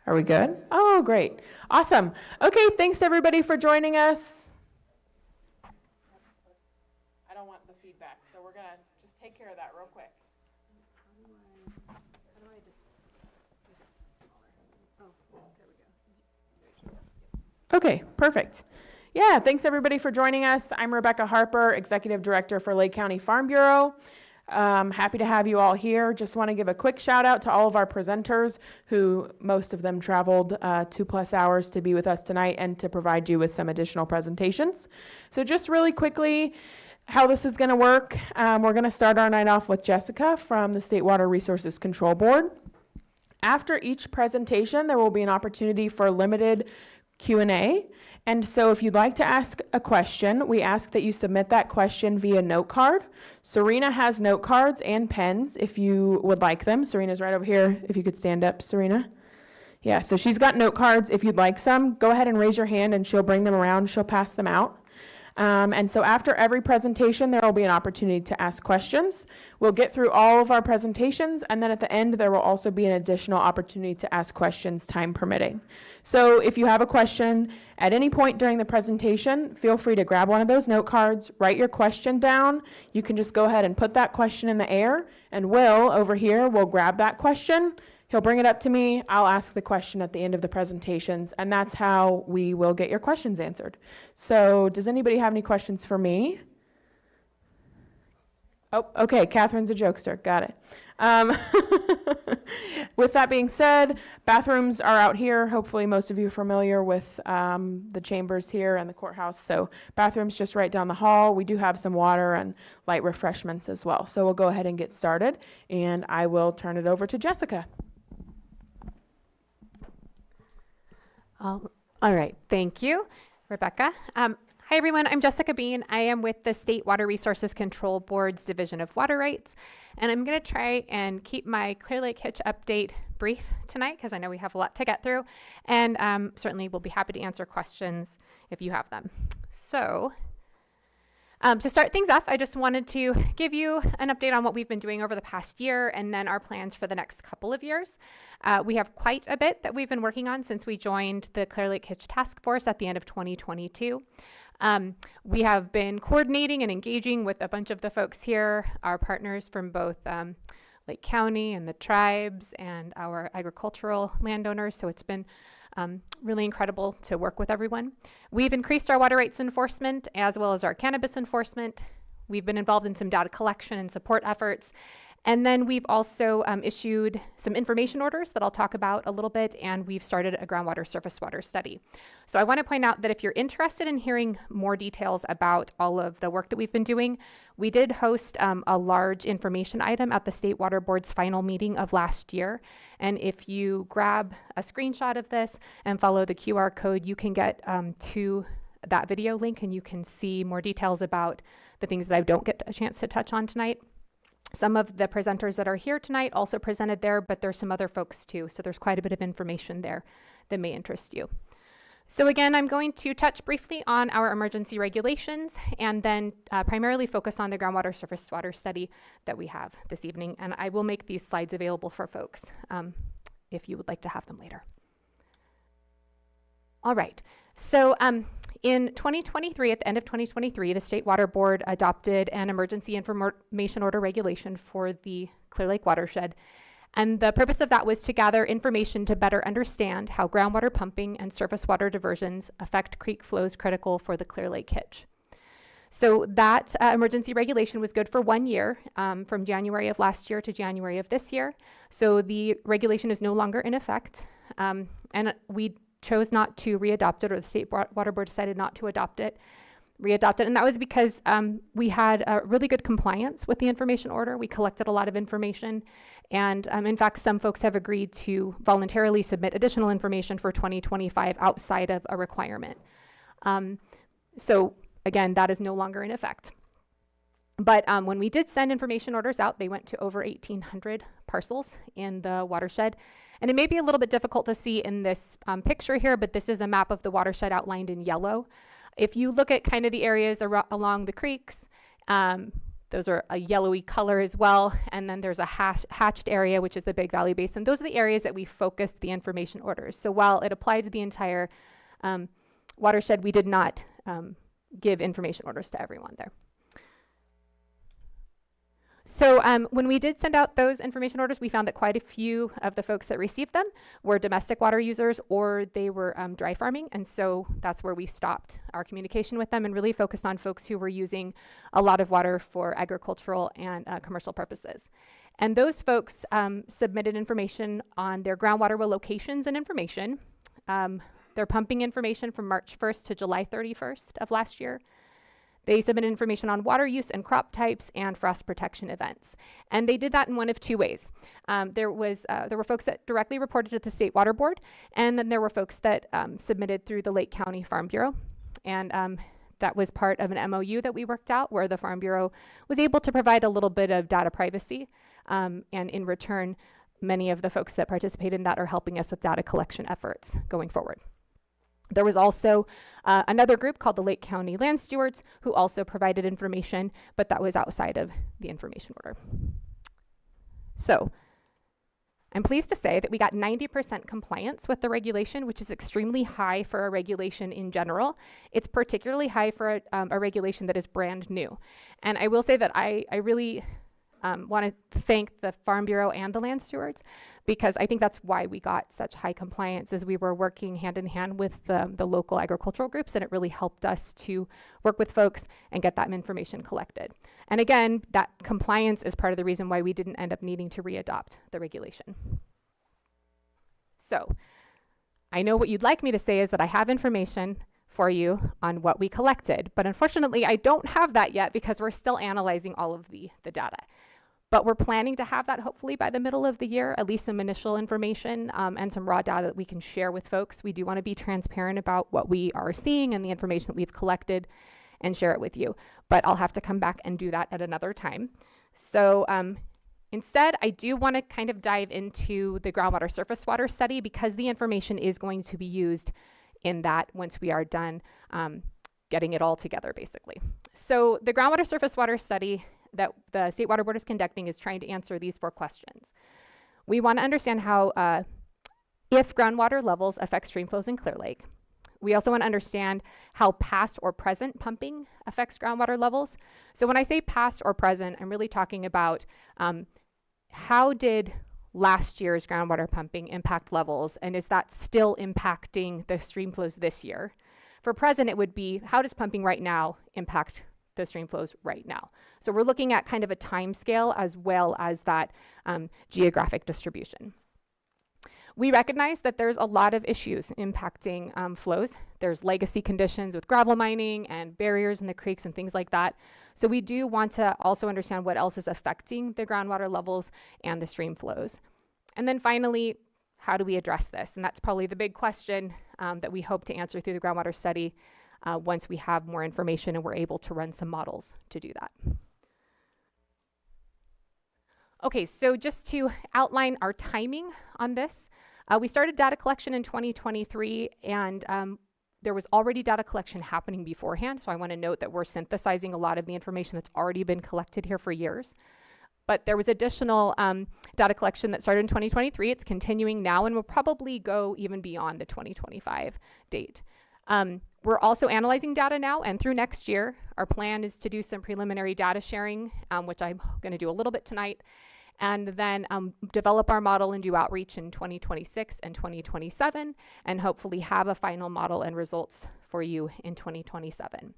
Are we good? Oh, great. Awesome. Okay, thanks everybody for joining us. I don't want the feedback, so we're going to just take care of that real quick. Okay, perfect. Yeah, thanks everybody for joining us. I'm Rebecca Harper, Executive Director for Lake County Farm Bureau. Happy to have you all here. Just want to give a quick shout out to all of our presenters who most of them traveled 2+ hours to be with us tonight and to provide you with some additional presentations. So just really quickly, how this is going to work. We're going to start our night off with Jessica from the State Water Resources Control Board. After each presentation, there will be an opportunity for limited Q&A. And so if you'd like to ask a question, we ask that you submit that question via note card. Serena has note cards and pens if you would like them. Serena's right over here. If you could stand up, Serena. Yeah, so she's got note cards. If you'd like some, go ahead and raise your hand and she'll bring them around. She'll pass them out. And so after every presentation, there will be an opportunity to ask questions. We'll get through all of our presentations, and then at the end, there will also be an additional opportunity to ask questions, time permitting. So if you have a question at any point during the presentation, feel free to grab one of those note cards, write your question down. You can just go ahead and put that question in the air, and Will over here will grab that question. He'll bring it up to me. I'll ask the question at the end of the presentations, and that's how we will get your questions answered. So does anybody have any questions for me? Oh, okay, Catherine's a jokester. Got it. With that being said, bathrooms are out here. Hopefully most of you are familiar with the chambers here and the courthouse. So bathrooms just right down the hall. We do have some water and light refreshments as well. So we'll go ahead and get started, and I will turn it over to Jessica. All right, thank you, Rebecca. Hi everyone, I'm Jessica Bean. I am with the State Water Resources Control Board's Division of Water Rights, and I'm going to try and keep my Clear Lake HITCH update brief tonight because I know we have a lot to get through, and certainly we'll be happy to answer questions if you have them. So to start things off, I just wanted to give you an update on what we've been doing over the past year and then our plans for the next couple of years. We have quite a bit that we've been working on since we joined the Clear Lake HITCH Task Force at the end of 2022. We have been coordinating and engaging with a bunch of the folks here, our partners from both Lake County and the tribes and our agricultural landowners. So it's been really incredible to work with everyone. We've increased our water rights enforcement as well as our cannabis enforcement. We've been involved in some data collection and support efforts. And then we've also issued some information orders that I'll talk about a little bit, and we've started a groundwater surface water study. So I want to point out that if you're interested in hearing more details about all of the work that we've been doing, we did host a large information item at the State Water Board's final meeting of last year. And if you grab a screenshot of this and follow the QR code, you can get to that video link and you can see more details about the things that I don't get a chance to touch on tonight. Some of the presenters that are here tonight also presented there, but there's some other folks too. So there's quite a bit of information there that may interest you. So again, I'm going to touch briefly on our emergency regulations and then primarily focus on the groundwater surface water study that we have this evening. And I will make these slides available for folks if you would like to have them later. All right, so in 2023, at the end of 2023, the State Water Board adopted an emergency information order regulation for the Clear Lake watershed. And the purpose of that was to gather information to better understand how groundwater pumping and surface water diversions affect creek flows critical for the Clear Lake HITCH. So that emergency regulation was good for 1 year, from January of last year to January of this year. So the regulation is no longer in effect. And we chose not to re-adopt it, or the State Water Board decided not to re-adopt it. And that was because we had really good compliance with the information order. We collected a lot of information. And in fact, some folks have agreed to voluntarily submit additional information for 2025 outside of a requirement. So again, that is no longer in effect. But when we did send information orders out, they went to over 1,800 parcels in the watershed. And it may be a little bit difficult to see in this picture here, but this is a map of the watershed outlined in yellow. If you look at kind of the areas along the creeks, the Those are a yellowy color as well. And then there's a hatched area, which is the Big Valley Basin. Those are the areas that we focused the information orders. So while it applied to the entire watershed, we did not give information orders to everyone there. So when we did send out those information orders, we found that quite a few of the folks that received them were domestic water users, or they were dry farming. And so that's where we stopped our communication with them and really focused on folks who were using a lot of water for agricultural and commercial purposes. And those folks submitted information on their groundwater well locations and information, their pumping information from March 1st to July 31st of last year. They submitted information on water use and crop types and frost protection events. And they did that in one of two ways. There were folks that directly reported to the State Water Board, and then there were folks that submitted through the Lake County Farm Bureau. And that was part of an MOU that we worked out where the Farm Bureau was able to provide a little bit of data privacy. And in return, many of the folks that participated in that are helping us with data collection efforts going forward. There was also another group called the Lake County Land Stewards who also provided information, but that was outside of the information order. So I'm pleased to say that we got 90% compliance with the regulation, which is extremely high for a regulation in general. It's particularly high for a regulation that is brand new. And I will say that I really want to thank the Farm Bureau and the Land Stewards, because I think that's why we got such high compliance, as we were working hand in hand with the local agricultural groups, and it really helped us to work with folks and get that information collected. And again, that compliance is part of the reason why we didn't end up needing to readopt the regulation. So I know what you'd like me to say is that I have information for you on what we collected, but unfortunately I don't have that yet because we're still analyzing all of the data. But we're planning to have that hopefully by the middle of the year, at least some initial information and some raw data that we can share with folks. We do want to be transparent about what we are seeing and the information that we've collected and share it with you. But I'll have to come back and do that at another time. So instead, I do want to kind of dive into the groundwater surface water study, because the information is going to be used in that once we are done getting it all together, basically. So the groundwater surface water study that the State Water Board is conducting is trying to answer these 4 questions. We want to understand how, if groundwater levels affect stream flows in Clear Lake. We also want to understand how past or present pumping affects groundwater levels. So when I say past or present, I'm really talking about how did last year's groundwater pumping impact levels, and is that still impacting the stream flows this year? For present, it would be, how does pumping right now impact the stream flows right now? So we're looking at kind of a time scale as well as that geographic distribution. We recognize that there's a lot of issues impacting flows. There's legacy conditions with gravel mining and barriers in the creeks and things like that. So we do want to also understand what else is affecting the groundwater levels and the stream flows. And then finally, how do we address this? And that's probably the big question that we hope to answer through the groundwater study once we have more information and we're able to run some models to do that. Okay, so just to outline our timing on this, we started data collection in 2023, and there was already data collection happening beforehand. So I want to note that we're synthesizing a lot of the information that's already been collected here for years. But there was additional data collection that started in 2023. It's continuing now and will probably go even beyond the 2025 date. We're also analyzing data now, and through next year, our plan is to do some preliminary data sharing, which I'm going to do a little bit tonight, and then develop our model and do outreach in 2026 and 2027, and hopefully have a final model and results for you in 2027.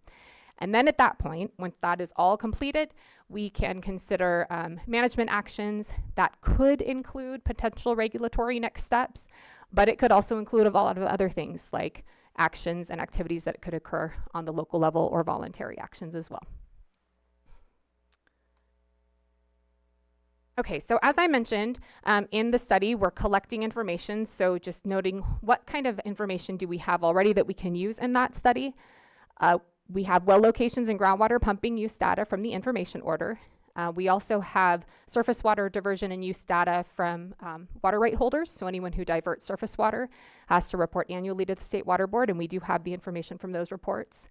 And then at that point, when that is all completed, we can consider management actions that could include potential regulatory next steps, but it could also include a lot of other things like actions and activities that could occur on the local level or voluntary actions as well. Okay, so as I mentioned, in the study, we're collecting information. So just noting what kind of information do we have already that we can use in that study. We have well locations and groundwater pumping use data from the information order. We also have surface water diversion and use data from water right holders. So anyone who diverts surface water has to report annually to the State Water Board, and we do have the information from those reports.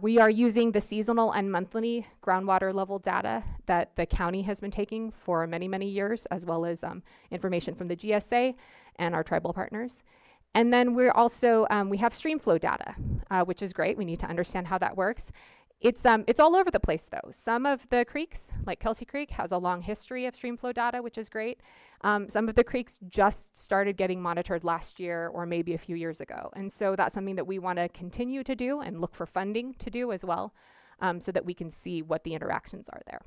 We are using the seasonal and monthly groundwater level data that the county has been taking for many, many years, as well as information from the GSA and our tribal partners. And then we're also, we have stream flow data, which is great. We need to understand how that works. It's all over the place though. Some of the creeks, like Kelsey Creek, has a long history of stream flow data, which is great. Some of the creeks just started getting monitored last year or maybe a few years ago. And so that's something that we want to continue to do and look for funding to do as well, so that we can see what the interactions are there.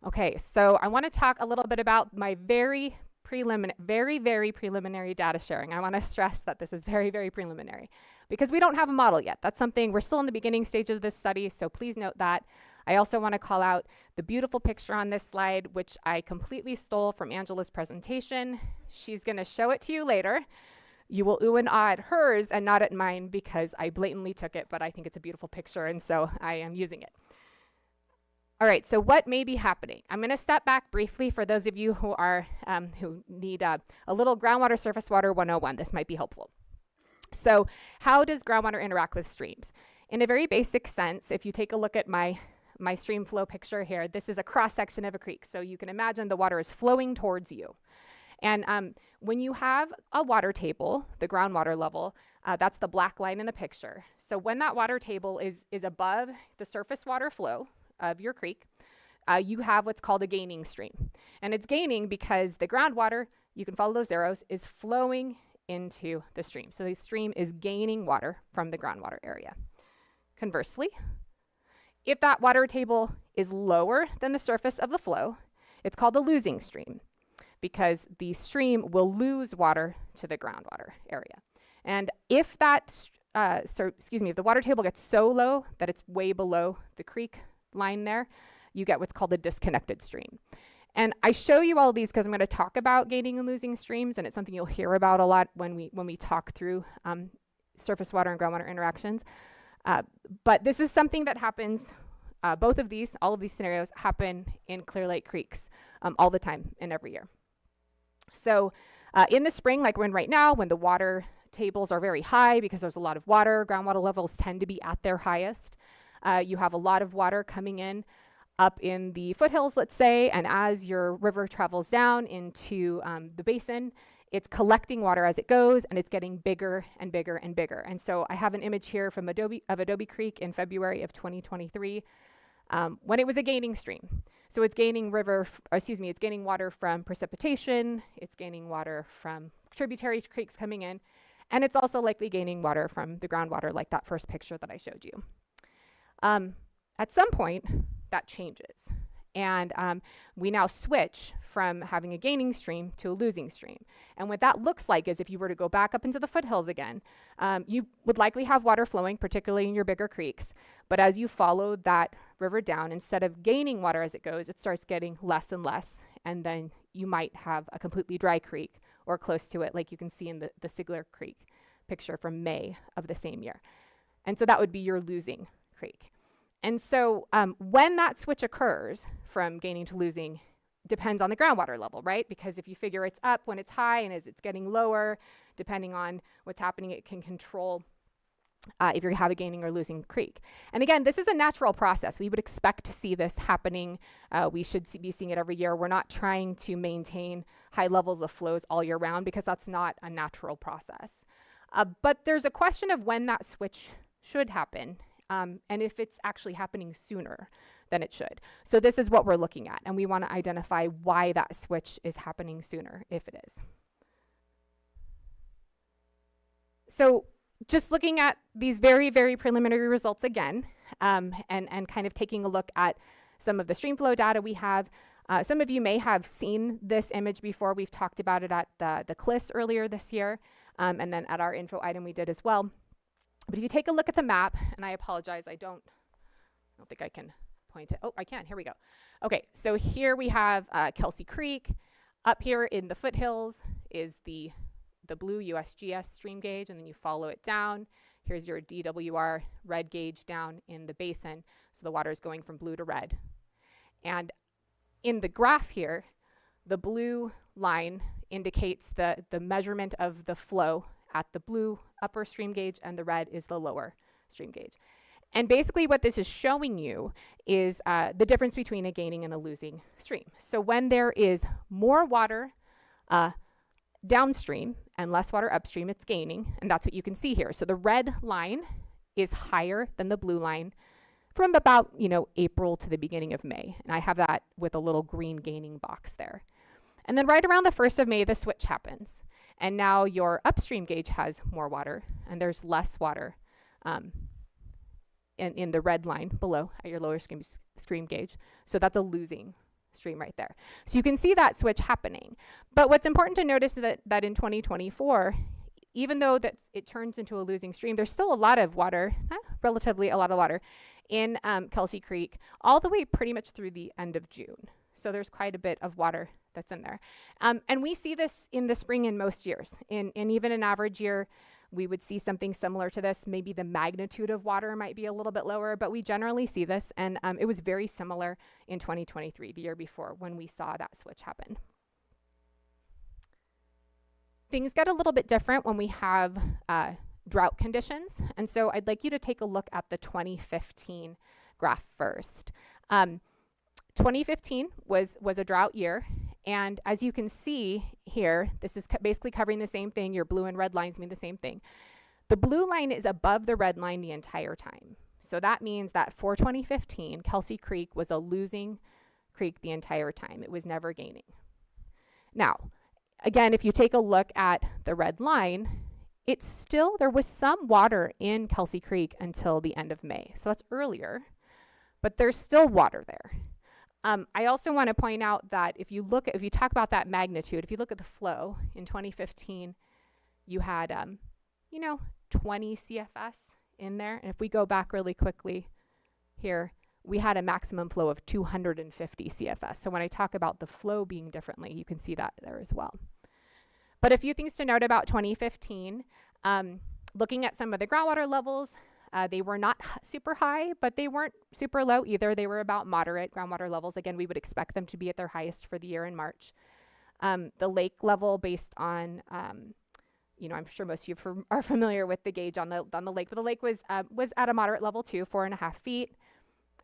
Okay, so I want to talk a little bit about my very preliminary data sharing. I want to stress that this is very, very preliminary because we don't have a model yet. That's something, we're still in the beginning stages of this study, so please note that. I also want to call out the beautiful picture on this slide, which I completely stole from Angela's presentation. She's going to show it to you later. You will ooh and ah at hers and not at mine because I blatantly took it, but I think it's a beautiful picture, and so I am using it. All right, so what may be happening? I'm going to step back briefly for those of you who are who need a little groundwater surface water 101. This might be helpful. So how does groundwater interact with streams? In a very basic sense, if you take a look at my stream flow picture here, this is a cross section of a creek. So you can imagine the water is flowing towards you. And when you have a water table, the groundwater level, that's the black line in the picture. So when that water table is above the surface water flow of your creek, you have what's called a gaining stream. And it's gaining because the groundwater, you can follow those arrows, is flowing into the stream. So the stream is gaining water from the groundwater area. Conversely, if that water table is lower than the surface of the flow, it's called a losing stream because the stream will lose water to the groundwater area. And if that, if the water table gets so low that it's way below the creek line there, you get what's called a disconnected stream. And I show you all these because I'm going to talk about gaining and losing streams, and it's something you'll hear about a lot when we talk through surface water and groundwater interactions. But this is something that happens, all of these scenarios happen in Clear Lake creeks all the time and every year. So in the spring, like we're in right now, when the water tables are very high because there's a lot of water, groundwater levels tend to be at their highest. You have a lot of water coming in up in the foothills, let's say, and as your river travels down into the basin, it's collecting water as it goes, and it's getting bigger and bigger and bigger. And so I have an image here from Adobe Creek in February of 2023, when it was a gaining stream. So it's gaining it's gaining water from precipitation, it's gaining water from tributary creeks coming in, and it's also likely gaining water from the groundwater, like that first picture that I showed you. At some point, that changes. And we now switch from having a gaining stream to a losing stream. And what that looks like is if you were to go back up into the foothills again, you would likely have water flowing, particularly in your bigger creeks. But as you follow that river down, instead of gaining water as it goes, it starts getting less and less. And then you might have a completely dry creek or close to it, like you can see in the Sigler Creek picture from May of the same year. And so that would be your losing creek. And so when that switch occurs from gaining to losing depends on the groundwater level, right? Because if you figure it's up when it's high and as it's getting lower, depending on what's happening, it can control if you have a gaining or losing creek. And again, this is a natural process. We would expect to see this happening. We should be seeing it every year. We're not trying to maintain high levels of flows all year round because that's not a natural process. But there's a question of when that switch should happen. And if it's actually happening sooner than it should. So this is what we're looking at, and we want to identify why that switch is happening sooner, if it is. So just looking at these very, very preliminary results again, and kind of taking a look at some of the stream flow data we have. Some of you may have seen this image before. We've talked about it at the CLIS earlier this year, and then at our info item we did as well. But if you take a look at the map, and I apologize, I don't think I can point it. Oh, I can. Here we go. Okay, so here we have Kelsey Creek. Up here in the foothills is the blue USGS stream gauge, and then you follow it down. Here's your DWR red gauge down in the basin. So the water is going from blue to red. And in the graph here, the blue line indicates the measurement of the flow at the blue upper stream gauge, and the red is the lower stream gauge. And basically what this is showing you is the difference between a gaining and a losing stream. So when there is more water downstream and less water upstream, it's gaining, and that's what you can see here. So the red line is higher than the blue line from about, April to the beginning of May. And I have that with a little green gaining box there. And then right around the 1st of May, the switch happens. And now your upstream gauge has more water, and there's less water in the red line below at your lower stream gauge. So that's a losing stream right there. So you can see that switch happening. But what's important to notice is that in 2024, even though it turns into a losing stream, there's still a lot of water, relatively a lot of water, in Kelsey Creek, all the way pretty much through the end of June. So there's quite a bit of water that's in there. And we see this in the spring in most years. In even an average year, we would see something similar to this. Maybe the magnitude of water might be a little bit lower, but we generally see this. And it was very similar in 2023, the year before, when we saw that switch happen. Things get a little bit different when we have drought conditions. And so I'd like you to take a look at the 2015 graph first. 2015 was a drought year. And as you can see here, this is basically covering the same thing. Your blue and red lines mean the same thing. The blue line is above the red line the entire time. So that means that for 2015, Kelsey Creek was a losing creek the entire time. It was never gaining. Now, again, if you take a look at the red line, there was some water in Kelsey Creek until the end of May. So that's earlier, but there's still water there. I also want to point out that if you talk about that magnitude, if you look at the flow in 2015, you had, 20 CFS in there. And if we go back really quickly here, we had a maximum flow of 250 CFS. So when I talk about the flow being differently, you can see that there as well. But a few things to note about 2015, looking at some of the groundwater levels, they were not super high, but they weren't super low either. They were about moderate groundwater levels. Again, we would expect them to be at their highest for the year in March. The lake level based on, I'm sure most of you are familiar with the gauge on the lake, but the lake was at a moderate level too, 4.5 feet.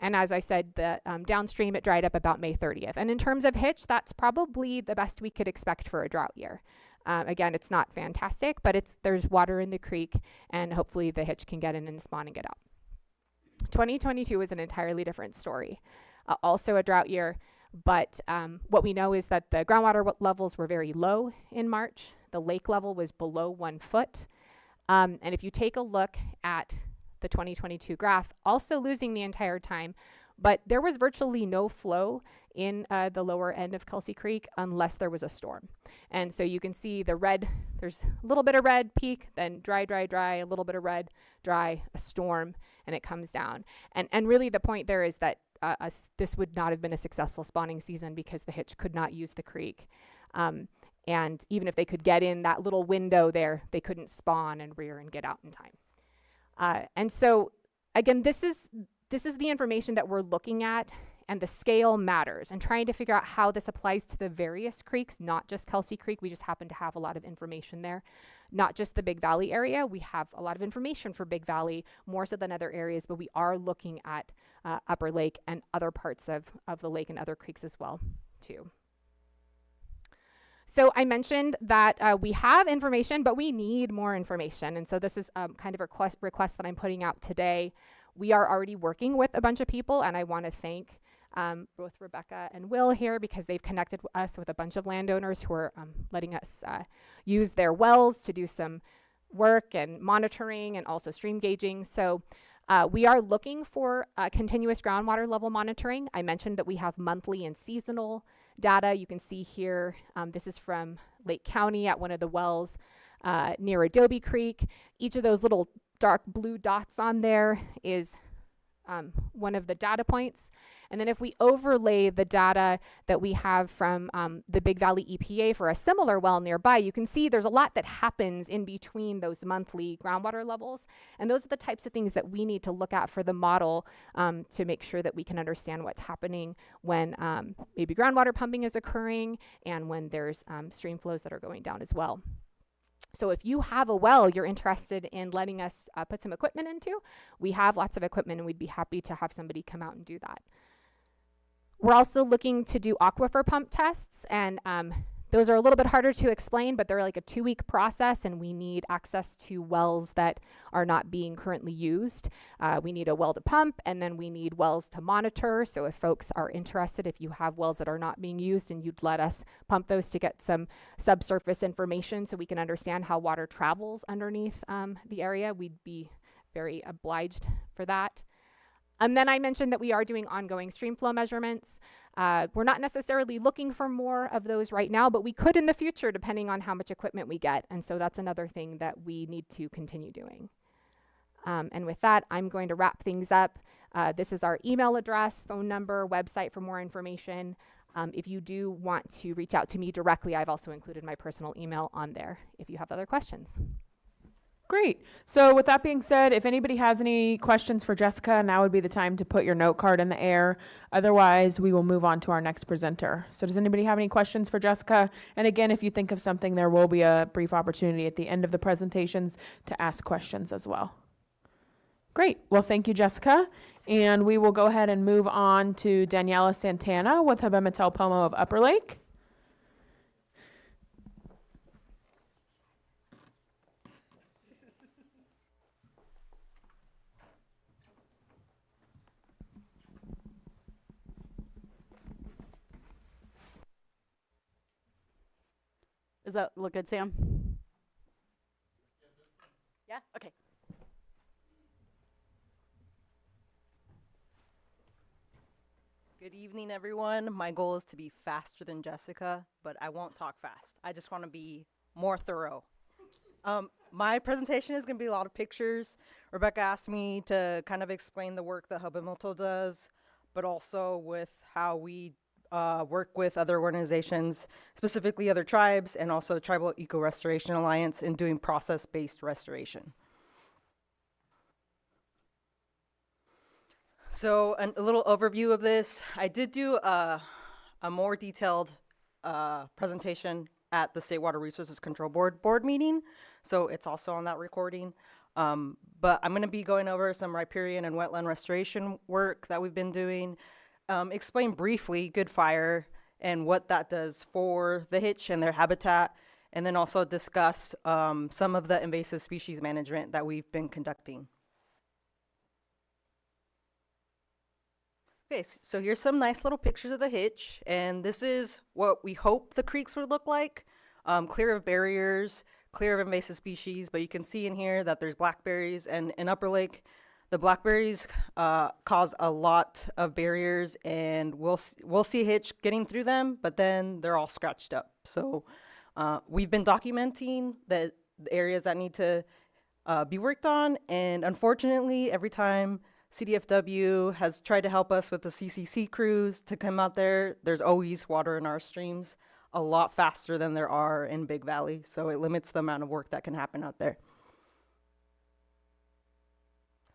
And as I said, the downstream, it dried up about May 30th. And in terms of HITCH, that's probably the best we could expect for a drought year. Again, it's not fantastic, but there's water in the creek, and hopefully the HITCH can get in and spawn and get out. 2022 is an entirely different story. Also a drought year, but what we know is that the groundwater levels were very low in March. The lake level was below 1 foot. And if you take a look at the 2022 graph, also losing the entire time, but there was virtually no flow in the lower end of Kelsey Creek unless there was a storm. And so you can see the red, there's a little bit of red peak, then dry, a little bit of red, dry, a storm, and it comes down. And really the point there is that this would not have been a successful spawning season because the HITCH could not use the creek. And even if they could get in that little window there, they couldn't spawn and rear and get out in time. And so again, this is the information that we're looking at, and the scale matters, and trying to figure out how this applies to the various creeks, not just Kelsey Creek. We just happen to have a lot of information there, not just the Big Valley area. We have a lot of information for Big Valley, more so than other areas, but we are looking at Upper Lake and other parts of the lake and other creeks as well, too. So I mentioned that we have information, but we need more information. And so this is kind of a request that I'm putting out today. We are already working with a bunch of people, and I want to thank both Rebecca and Will here because they've connected us with a bunch of landowners who are letting us use their wells to do some work and monitoring and also stream gauging. So we are looking for continuous groundwater level monitoring. I mentioned that we have monthly and seasonal data. You can see here, this is from Lake County at one of the wells near Adobe Creek. Each of those little dark blue dots on there is one of the data points. And then if we overlay the data that we have from the Big Valley EPA for a similar well nearby, you can see there's a lot that happens in between those monthly groundwater levels. And those are the types of things that we need to look at for the model to make sure that we can understand what's happening when maybe groundwater pumping is occurring and when there's stream flows that are going down as well. So if you have a well you're interested in letting us put some equipment into, we have lots of equipment and we'd be happy to have somebody come out and do that. We're also looking to do aquifer pump tests, and those are a little bit harder to explain, but they're like a 2-week process, and we need access to wells that are not being currently used. We need a well to pump, and then we need wells to monitor. So if folks are interested, if you have wells that are not being used and you'd let us pump those to get some subsurface information so we can understand how water travels underneath the area, we'd be very obliged for that. And then I mentioned that we are doing ongoing stream flow measurements. We're not necessarily looking for more of those right now, but we could in the future depending on how much equipment we get. And so that's another thing that we need to continue doing. And with that, I'm going to wrap things up. This is our email address, phone number, website for more information. If you do want to reach out to me directly, I've also included my personal email on there if you have other questions. Great. So with that being said, if anybody has any questions for Jessica, now would be the time to put your note card in the air. Otherwise, we will move on to our next presenter. So does anybody have any questions for Jessica? And again, if you think of something, there will be a brief opportunity at the end of the presentations to ask questions as well. Great. Well, thank you, Jessica. And we will go ahead and move on to Daniela Santana with HABEMATOLEL POMO of Upper Lake. Does that look good, Sam? Yeah? Okay. Good evening, everyone. My goal is to be faster than Jessica, but I won't talk fast. I just want to be more thorough. My presentation is going to be a lot of pictures. Rebecca asked me to kind of explain the work that HABEMATOLEL does, but also with how we work with other organizations, specifically other tribes, and also Tribal Eco Restoration Alliance in doing process-based restoration. So a little overview of this. I did do a more detailed presentation at the State Water Resources Control Board meeting, so it's also on that recording. But I'm going to be going over some riparian and wetland restoration work that we've been doing. Explain briefly Good Fire and what that does for the HITCH and their habitat, and then also discuss some of the invasive species management that we've been conducting. Okay, so here's some nice little pictures of the HITCH, and this is what we hope the creeks would look like, clear of barriers, clear of invasive species, but you can see in here that there's blackberries, and in Upper Lake, the blackberries cause a lot of barriers, and we'll see HITCH getting through them, but then they're all scratched up. So we've been documenting the areas that need to be worked on, and unfortunately, every time CDFW has tried to help us with the CCC crews to come out there, there's always water in our streams, a lot faster than there are in Big Valley, so it limits the amount of work that can happen out there.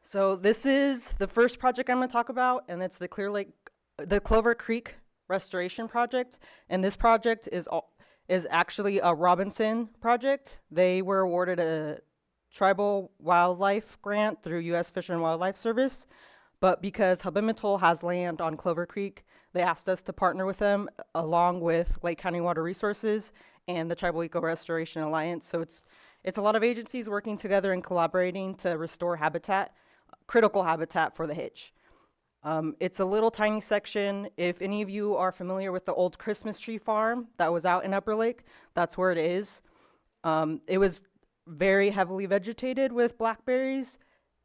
So this is the first project I'm going to talk about, and it's the Clover Creek Restoration Project. And this project is actually a Robinson project. They were awarded a tribal wildlife grant through U.S. Fish and Wildlife Service, but because HABEMATOLEL has land on Clover Creek, they asked us to partner with them along with Lake County Water Resources and the Tribal Eco Restoration Alliance. So it's a lot of agencies working together and collaborating to restore habitat, critical habitat for the HITCH. It's a little tiny section. If any of you are familiar with the old Christmas tree farm that was out in Upper Lake, that's where it is. It was very heavily vegetated with blackberries.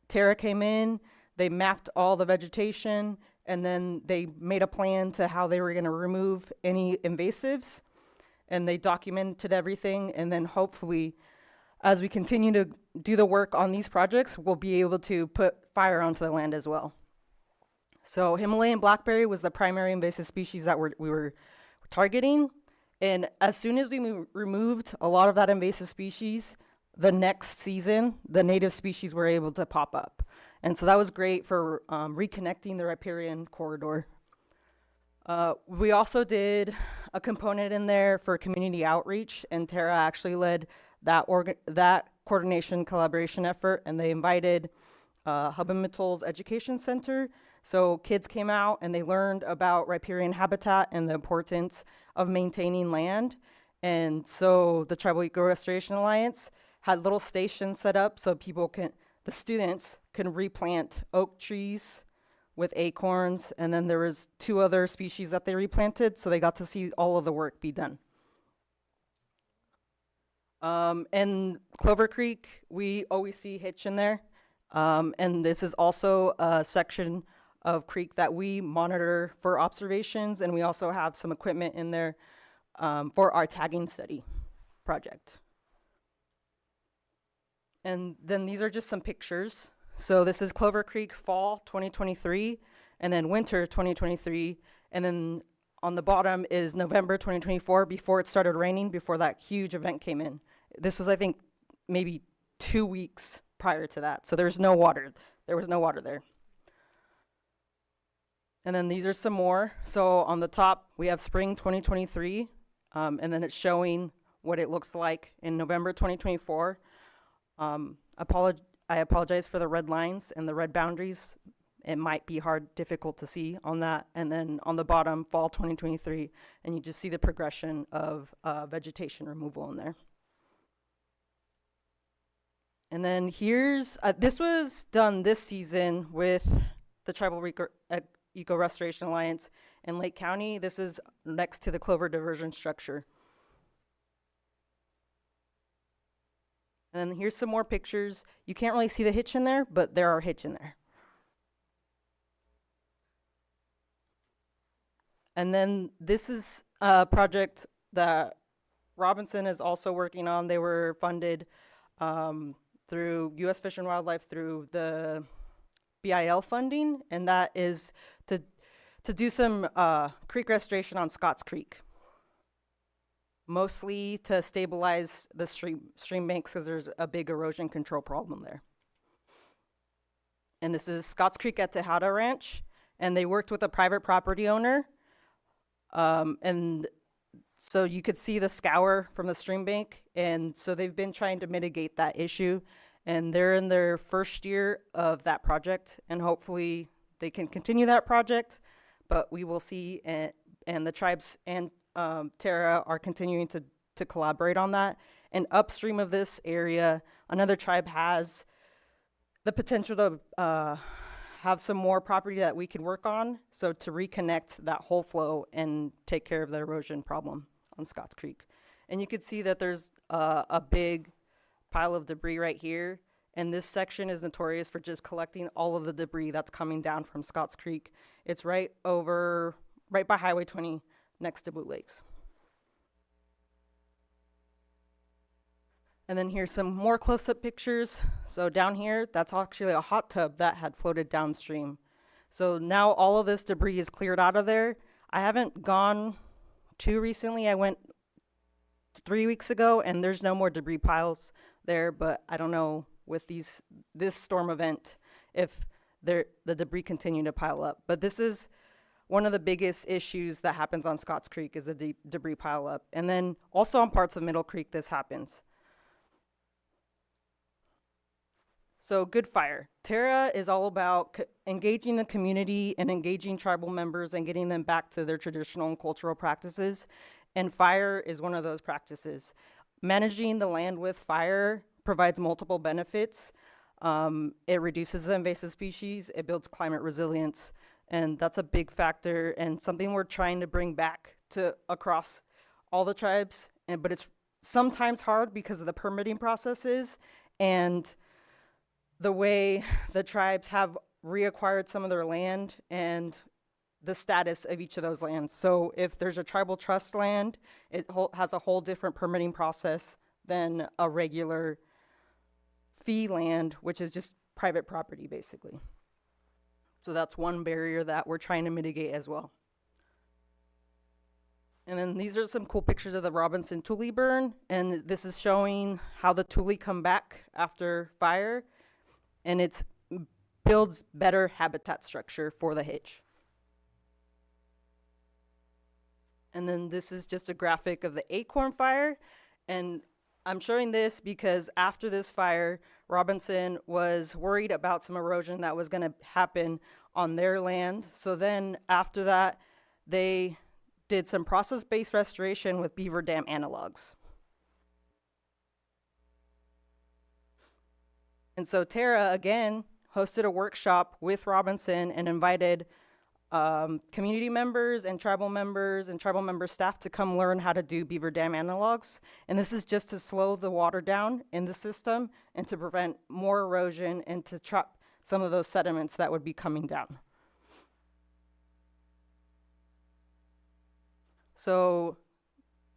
Terra came in, they mapped all the vegetation, and then they made a plan to how they were going to remove any invasives, and they documented everything, and then hopefully as we continue to do the work on these projects, we'll be able to put fire onto the land as well. So Himalayan blackberry was the primary invasive species that we were targeting, and as soon as we removed a lot of that invasive species, the next season, the native species were able to pop up. And so that was great for reconnecting the riparian corridor. We also did a component in there for community outreach, and Tara actually led that coordination collaboration effort, and they invited HABEMATOLE's Education Center. So kids came out and they learned about riparian habitat and the importance of maintaining land. And so the Tribal Eco Restoration Alliance had little stations set up so the students can replant oak trees with acorns, and then there was 2 other species that they replanted, so they got to see all of the work be done. And Clover Creek, we always see HITCH in there. And this is also a section of creek that we monitor for observations, and we also have some equipment in there for our tagging study project. And then these are just some pictures. So this is Clover Creek fall 2023, and then winter 2023, and then on the bottom is November 2024, before it started raining, before that huge event came in. This was, I think, maybe 2 weeks prior to that. So there's no water. There was no water there. And then these are some more. So on the top, we have spring 2023, and then it's showing what it looks like in November 2024. I apologize for the red lines and the red boundaries. It might be difficult to see on that. And then on the bottom, fall 2023, and you just see the progression of vegetation removal in there. And then here's, this was done this season with the Tribal Eco Restoration Alliance in Lake County. This is next to the Clover diversion structure. And then here's some more pictures. You can't really see the HITCH in there, but there are HITCH in there. And then this is a project that Robinson is also working on. They were funded through U.S. Fish and Wildlife through the BIL funding, and that is to do some creek restoration on Scotts Creek, mostly to stabilize the stream banks because there's a big erosion control problem there. And this is Scotts Creek at Tejada Ranch, and they worked with a private property owner. And so you could see the scour from the stream bank, and so they've been trying to mitigate that issue, and they're in their first year of that project, and hopefully they can continue that project, but we will see, and the tribes and Terra are continuing to collaborate on that. And upstream of this area, another tribe has the potential to have some more property that we can work on, so to reconnect that whole flow and take care of the erosion problem on Scotts Creek. And you can see that there's a big pile of debris right here, and this section is notorious for just collecting all of the debris that's coming down from Scotts Creek. It's right by Highway 20 next to Blue Lakes. And then here's some more close-up pictures. So down here, that's actually a hot tub that had floated downstream. So now all of this debris is cleared out of there. I haven't gone too recently. I went 3 weeks ago, and there's no more debris piles there, but I don't know with this storm event if the debris continue to pile up. But this is one of the biggest issues that happens on Scotts Creek, is the debris pile up. And then also on parts of Middle Creek, this happens. So Good Fire. Terra is all about engaging the community and engaging tribal members and getting them back to their traditional and cultural practices. And fire is one of those practices. Managing the land with fire provides multiple benefits. It reduces the invasive species, it builds climate resilience, and that's a big factor and something we're trying to bring back to across all the tribes. But it's sometimes hard because of the permitting processes and the way the tribes have reacquired some of their land and the status of each of those lands. So if there's a tribal trust land, it has a whole different permitting process than a regular fee land, which is just private property, basically. So that's one barrier that we're trying to mitigate as well. And then these are some cool pictures of the Robinson Tule burn, and this is showing how the Tule come back after fire, and it builds better habitat structure for the HITCH. And then this is just a graphic of the acorn fire, and I'm showing this because after this fire, Robinson was worried about some erosion that was going to happen on their land. So then after that, they did some process-based restoration with beaver dam analogs. And so Tara, again, hosted a workshop with Robinson and invited community members and tribal member staff to come learn how to do beaver dam analogs. And this is just to slow the water down in the system and to prevent more erosion and to trap some of those sediments that would be coming down. So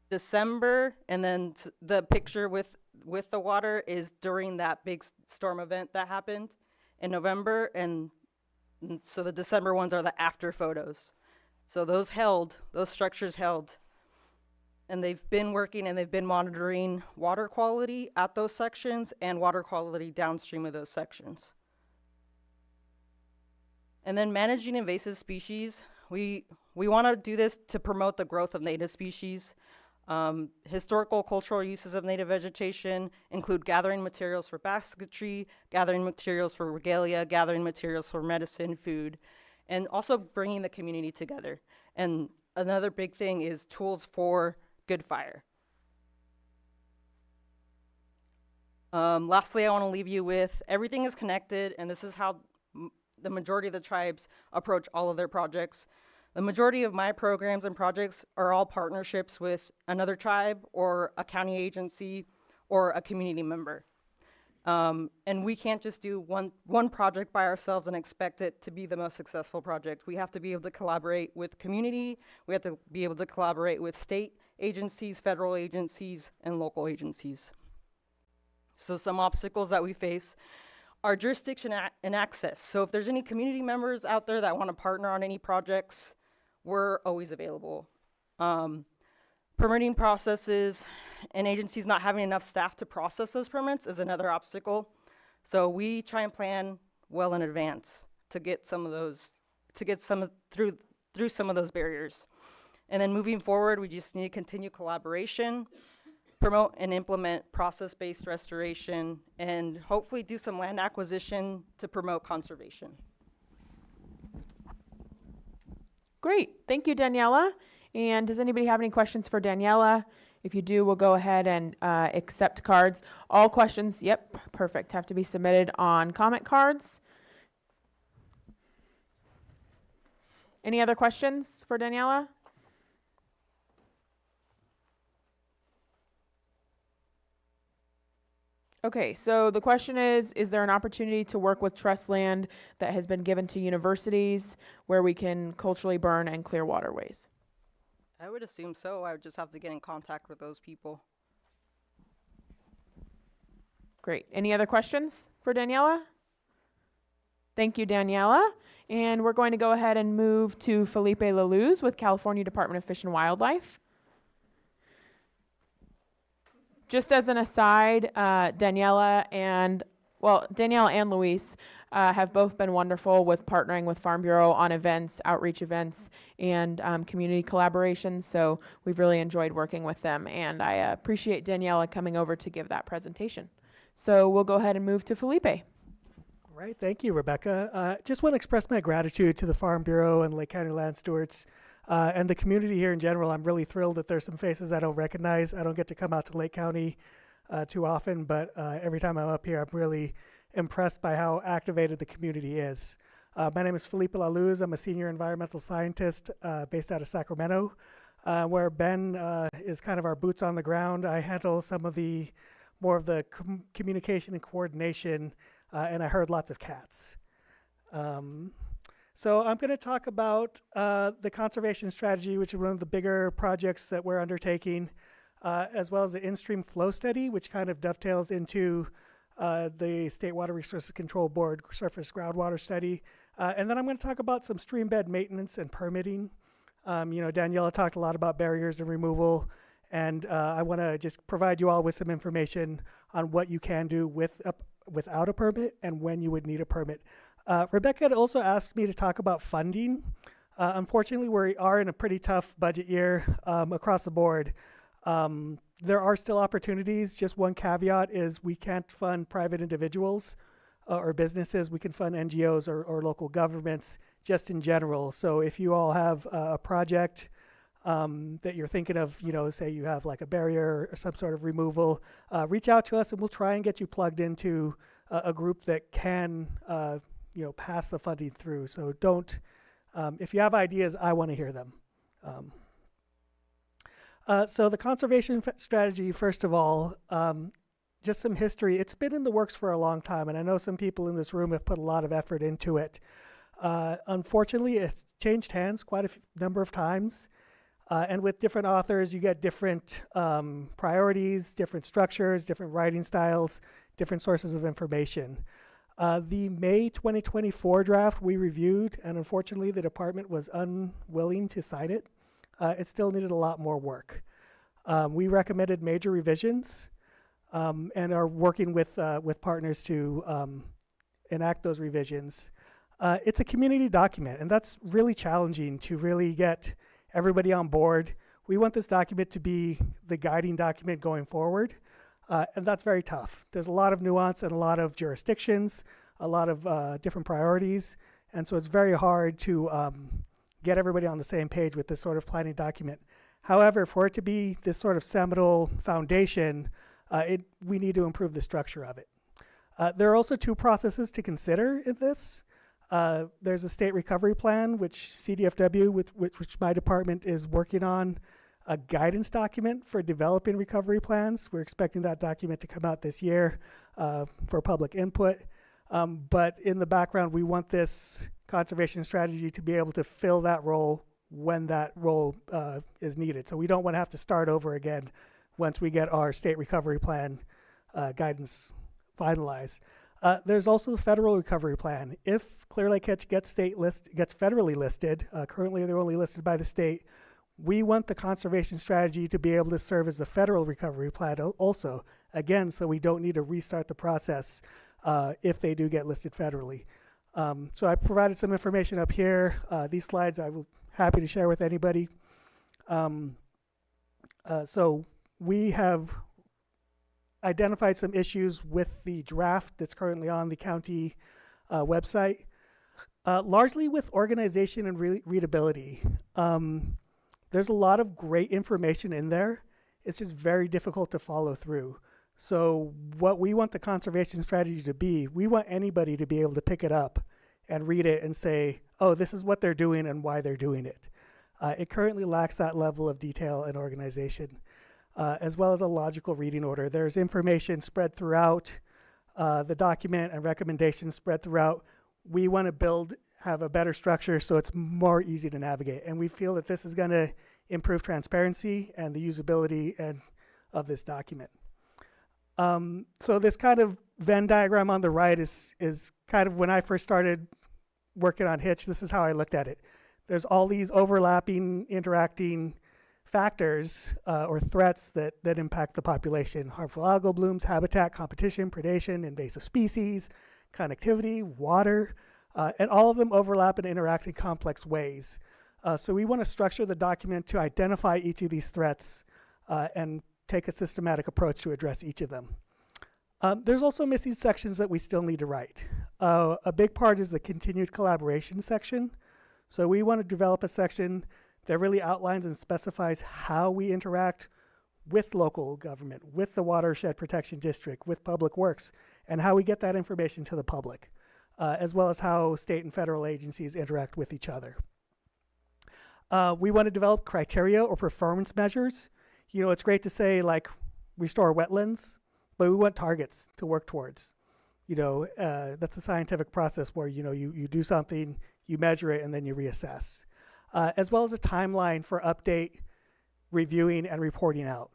December, and then the picture with the water is during that big storm event that happened in November, and so the December ones are the after photos. So those structures held, and they've been working and they've been monitoring water quality at those sections and water quality downstream of those sections. And then managing invasive species, we want to do this to promote the growth of native species. Historical cultural uses of native vegetation include gathering materials for basketry, gathering materials for regalia, gathering materials for medicine, food, and also bringing the community together. And another big thing is tools for good fire. Lastly, I want to leave you with everything is connected, and this is how the majority of the tribes approach all of their projects. The majority of my programs and projects are all partnerships with another tribe or a county agency or a community member. And we can't just do one project by ourselves and expect it to be the most successful project. We have to be able to collaborate with community. We have to be able to collaborate with state agencies, federal agencies, and local agencies. So some obstacles that we face are jurisdiction and access. So if there's any community members out there that want to partner on any projects, we're always available. Permitting processes and agencies not having enough staff to process those permits is another obstacle. So we try and plan well in advance to get some of those, through some of those barriers. And then moving forward, we just need to continue collaboration, promote and implement process-based restoration, and hopefully do some land acquisition to promote conservation. Great, thank you, Daniela. And does anybody have any questions for Daniela? If you do, we'll go ahead and accept cards. All questions, yep, perfect, have to be submitted on comment cards. Any other questions for Daniela? Okay, so the question is there an opportunity to work with trust land that has been given to universities where we can culturally burn and clear waterways? I would assume so. I would just have to get in contact with those people. Great. Any other questions for Daniela? Thank you, Daniela. And we're going to go ahead and move to Felipe Laluz with California Department of Fish and Wildlife. Just as an aside, Daniela and Luis have both been wonderful with partnering with Farm Bureau on events, outreach events, and community collaboration. So we've really enjoyed working with them, and I appreciate Daniela coming over to give that presentation. So we'll go ahead and move to Felipe. All right, thank you, Rebecca. Just want to express my gratitude to the Farm Bureau and Lake County Land Stewards and the community here in general. I'm really thrilled that there's some faces I don't recognize. I don't get to come out to Lake County too often, but every time I'm up here, I'm really impressed by how activated the community is. My name is Felipe Laluz. I'm a senior environmental scientist based out of Sacramento, where Ben is kind of our boots on the ground. I handle some of the more of the communication and coordination, and I heard lots of cats. So I'm going to talk about the conservation strategy, which is one of the bigger projects that we're undertaking, as well as the in-stream flow study, which kind of dovetails into the State Water Resources Control Board surface groundwater study. And then I'm going to talk about some stream bed maintenance and permitting. Daniela talked a lot about barriers and removal, and I want to just provide you all with some information on what you can do without a permit and when you would need a permit. Rebecca had also asked me to talk about funding. Unfortunately, we are in a pretty tough budget year across the board. There are still opportunities. Just one caveat is we can't fund private individuals or businesses. We can fund NGOs or local governments just in general. So if you all have a project that you're thinking of, say you have like a barrier or some sort of removal, reach out to us and we'll try and get you plugged into a group that can, pass the funding through. So don't, if you have ideas, I want to hear them. So the conservation strategy, first of all, just some history. It's been in the works for a long time, and I know some people in this room have put a lot of effort into it. Unfortunately, it's changed hands quite a number of times. And with different authors, you get different priorities, different structures, different writing styles, different sources of information. The May 2024 draft we reviewed, and unfortunately the department was unwilling to sign it. It still needed a lot more work. We recommended major revisions and are working with partners to enact those revisions. It's a community document, and that's really challenging to really get everybody on board. We want this document to be the guiding document going forward, and that's very tough. There's a lot of nuance and a lot of jurisdictions, a lot of different priorities, and so it's very hard to get everybody on the same page with this sort of planning document. However, for it to be this sort of seminal foundation, we need to improve the structure of it. There are also two processes to consider in this. There's a state recovery plan, which CDFW, which my department is working on, a guidance document for developing recovery plans. We're expecting that document to come out this year for public input. But in the background, we want this conservation strategy to be able to fill that role when that role is needed. So we don't want to have to start over again once we get our state recovery plan guidance finalized. There's also the federal recovery plan. If Clear Lake HITCH gets federally listed, currently they're only listed by the state, we want the conservation strategy to be able to serve as the federal recovery plan also, again, so we don't need to restart the process if they do get listed federally. So I provided some information up here. These slides I will happy to share with anybody. So we have identified some issues with the draft that's currently on the county website, largely with organization and readability. There's a lot of great information in there. It's just very difficult to follow through. So what we want the conservation strategy to be, we want anybody to be able to pick it up and read it and say, oh, this is what they're doing and why they're doing it. It currently lacks that level of detail and organization, as well as a logical reading order. There's information spread throughout the document and recommendations spread throughout. We want to have a better structure so it's more easy to navigate. And we feel that this is going to improve transparency and the usability of this document. So this kind of Venn diagram on the right is kind of when I first started working on HITCH, this is how I looked at it. There's all these overlapping, interacting factors or threats that impact the population: harmful algal blooms, habitat, competition, predation, invasive species, connectivity, water, and all of them overlap and interact in complex ways. So we want to structure the document to identify each of these threats and take a systematic approach to address each of them. There's also missing sections that we still need to write. A big part is the continued collaboration section. So we want to develop a section that really outlines and specifies how we interact with local government, with the Watershed Protection District, with Public Works, and how we get that information to the public, as well as how state and federal agencies interact with each other. We want to develop criteria or performance measures. It's great to say, like, restore wetlands, but we want targets to work towards. That's a scientific process where, you do something, you measure it, and then you reassess. As well as a timeline for update, reviewing, and reporting out.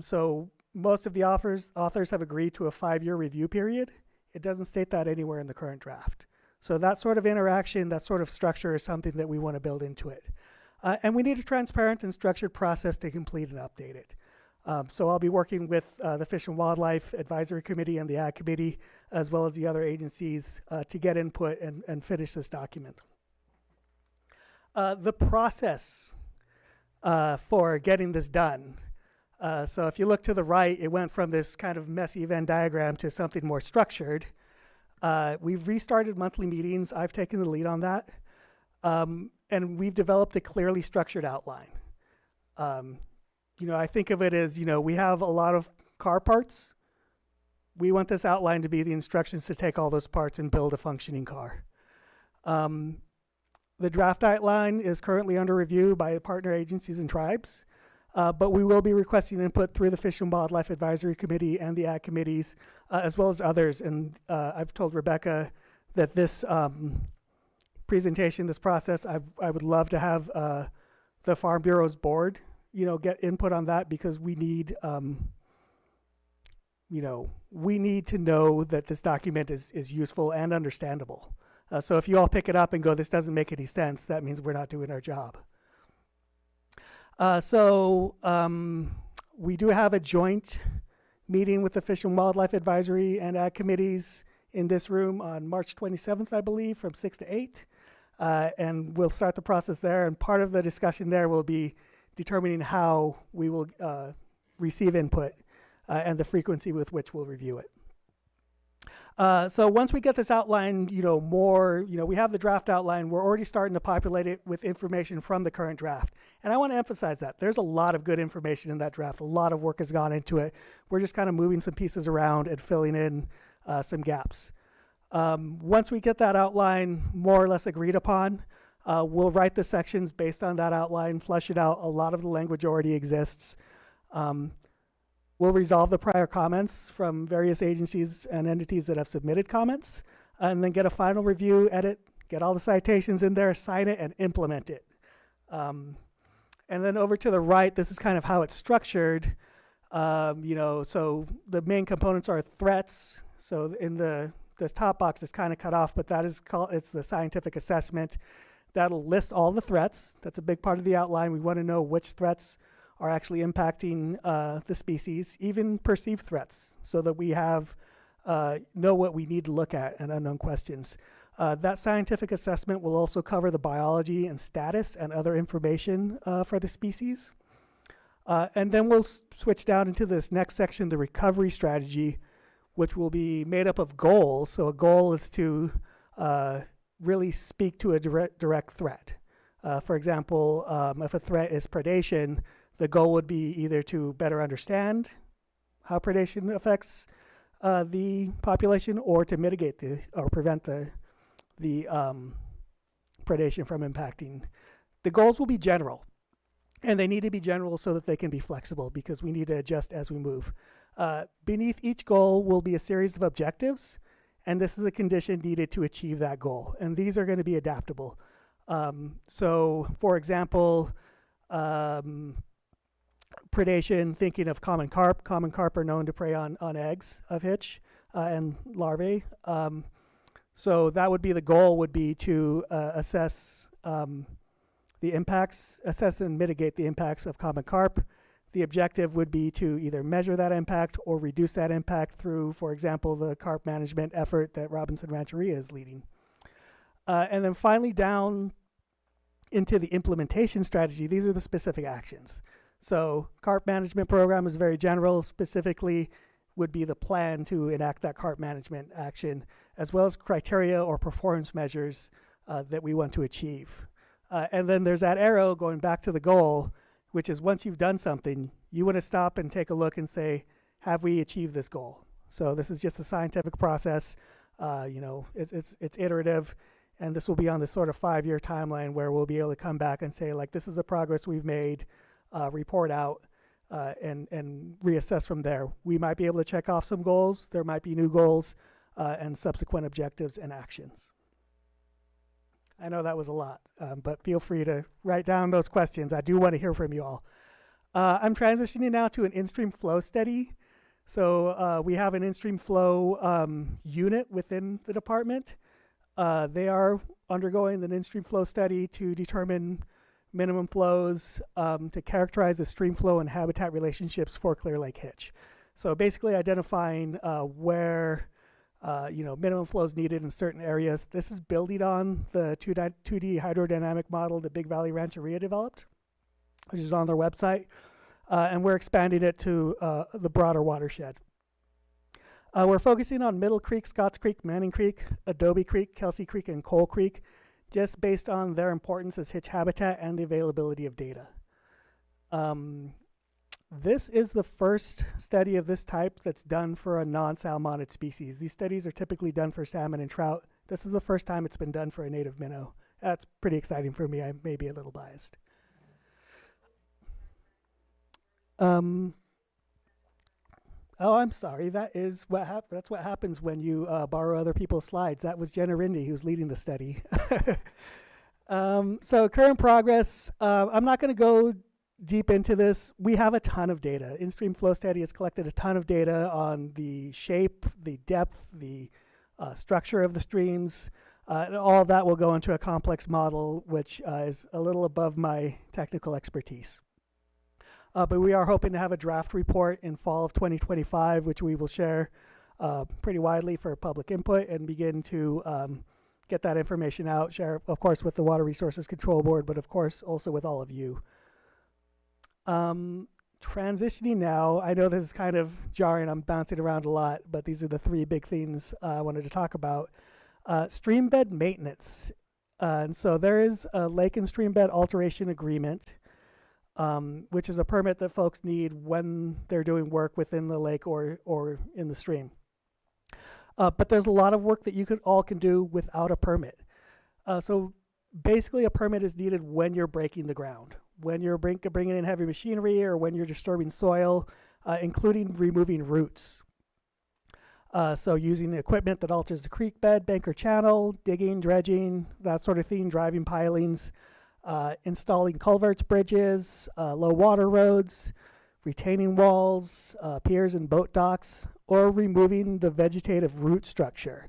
So most of the authors have agreed to a 5-year review period. It doesn't state that anywhere in the current draft. So that sort of interaction, that sort of structure is something that we want to build into it. And we need a transparent and structured process to complete and update it. So I'll be working with the Fish and Wildlife Advisory Committee and the Ag Committee, as well as the other agencies, to get input and finish this document. The process for getting this done. So if you look to the right, it went from this kind of messy Venn diagram to something more structured. We've restarted monthly meetings. I've taken the lead on that. And we've developed a clearly structured outline. I think of it as, we have a lot of car parts. We want this outline to be the instructions to take all those parts and build a functioning car. The draft outline is currently under review by partner agencies and tribes, but we will be requesting input through the Fish and Wildlife Advisory Committee and the Ag Committees, as well as others. And I've told Rebecca that this presentation, this process, I would love to have the Farm Bureau's board, get input on that, because we need, we need to know that this document is useful and understandable. So if you all pick it up and go, this doesn't make any sense, that means we're not doing our job. We do have a joint meeting with the Fish and Wildlife Advisory and Ag Committees in this room on March 27th, I believe, from 6 to 8. And we'll start the process there. And part of the discussion there will be determining how we will receive input and the frequency with which we'll review it. So once we get this outline, we have the draft outline. We're already starting to populate it with information from the current draft. And I want to emphasize that. There's a lot of good information in that draft. A lot of work has gone into it. We're just kind of moving some pieces around and filling in some gaps. Once we get that outline more or less agreed upon, we'll write the sections based on that outline, flesh it out. A lot of the language already exists. We'll resolve the prior comments from various agencies and entities that have submitted comments, and then get a final review, edit, get all the citations in there, sign it, and implement it. And then over to the right, this is kind of how it's structured. So the main components are threats. So in this top box is kind of cut off, but that is it's the scientific assessment. That'll list all the threats. That's a big part of the outline. We want to know which threats are actually impacting the species, even perceived threats, so that we have know what we need to look at and unknown questions. That scientific assessment will also cover the biology and status and other information for the species. And then we'll switch down into this next section, the recovery strategy, which will be made up of goals. So a goal is to really speak to a direct threat. For example, if a threat is predation, the goal would be either to better understand how predation affects the population, or to mitigate or prevent the predation from impacting. The goals will be general, and they need to be general so that they can be flexible, because we need to adjust as we move. Beneath each goal will be a series of objectives, and this is a condition needed to achieve that goal, and these are going to be adaptable. So, for example, predation, thinking of common carp. Common carp are known to prey on eggs of HITCH and larvae. So that would be the goal, would be to assess the impacts, assess and mitigate the impacts of common carp. The objective would be to either measure that impact or reduce that impact through, for example, the carp management effort that Robinson Rancheria is leading. And then finally down into the implementation strategy, these are the specific actions. So carp management program is very general. Specifically would be the plan to enact that carp management action, as well as criteria or performance measures that we want to achieve. And then there's that arrow going back to the goal, which is once you've done something, you want to stop and take a look and say, have we achieved this goal? So this is just a scientific process. It's iterative, and this will be on this sort of 5-year timeline where we'll be able to come back and say, like, this is the progress we've made. Report out and reassess from there. We might be able to check off some goals. There might be new goals and subsequent objectives and actions. I know that was a lot, but feel free to write down those questions. I do want to hear from you all. I'm transitioning now to an in-stream flow study. So we have an in-stream flow unit within the department. They are undergoing an in-stream flow study to determine minimum flows, to characterize the stream flow and habitat relationships for Clear Lake HITCH. So basically identifying where minimum flows needed in certain areas. This is building on the 2D hydrodynamic model that Big Valley Rancheria developed, which is on their website. and we're expanding it to the broader watershed. We're focusing on Middle Creek, Scotts Creek, Manning Creek, Adobe Creek, Kelsey Creek, and Coal Creek, just based on their importance as HITCH habitat and the availability of data. This is the first study of this type that's done for a non-salmonid species. These studies are typically done for salmon and trout. This is the first time it's been done for a native minnow. That's pretty exciting for me. I may be a little biased. Oh, I'm sorry. That is that's what happens when you borrow other people's slides. That was Jenna Rindy who's leading the study. So current progress. I'm not going to go deep into this. We have a ton of data. In-stream flow study has collected a ton of data on the shape, the depth, the structure of the streams. And all of that will go into a complex model, which is a little above my technical expertise. But we are hoping to have a draft report in fall of 2025, which we will share pretty widely for public input and begin to get that information out, share, of course, with the Water Resources Control Board, but of course also with all of you. Transitioning now, I know this is kind of jarring, I'm bouncing around a lot, but these are the three big themes I wanted to talk about. Stream bed maintenance. And so there is a lake and stream bed alteration agreement, which is a permit that folks need when they're doing work within the lake or in the stream. But there's a lot of work that you all can do without a permit. So basically a permit is needed when you're breaking the ground, when you're bringing in heavy machinery or when you're disturbing soil, including removing roots. So using equipment that alters the creek bed, bank, or channel, digging, dredging, that sort of thing, driving pilings, installing culverts, bridges, low water roads, retaining walls, piers and boat docks, or removing the vegetative root structure.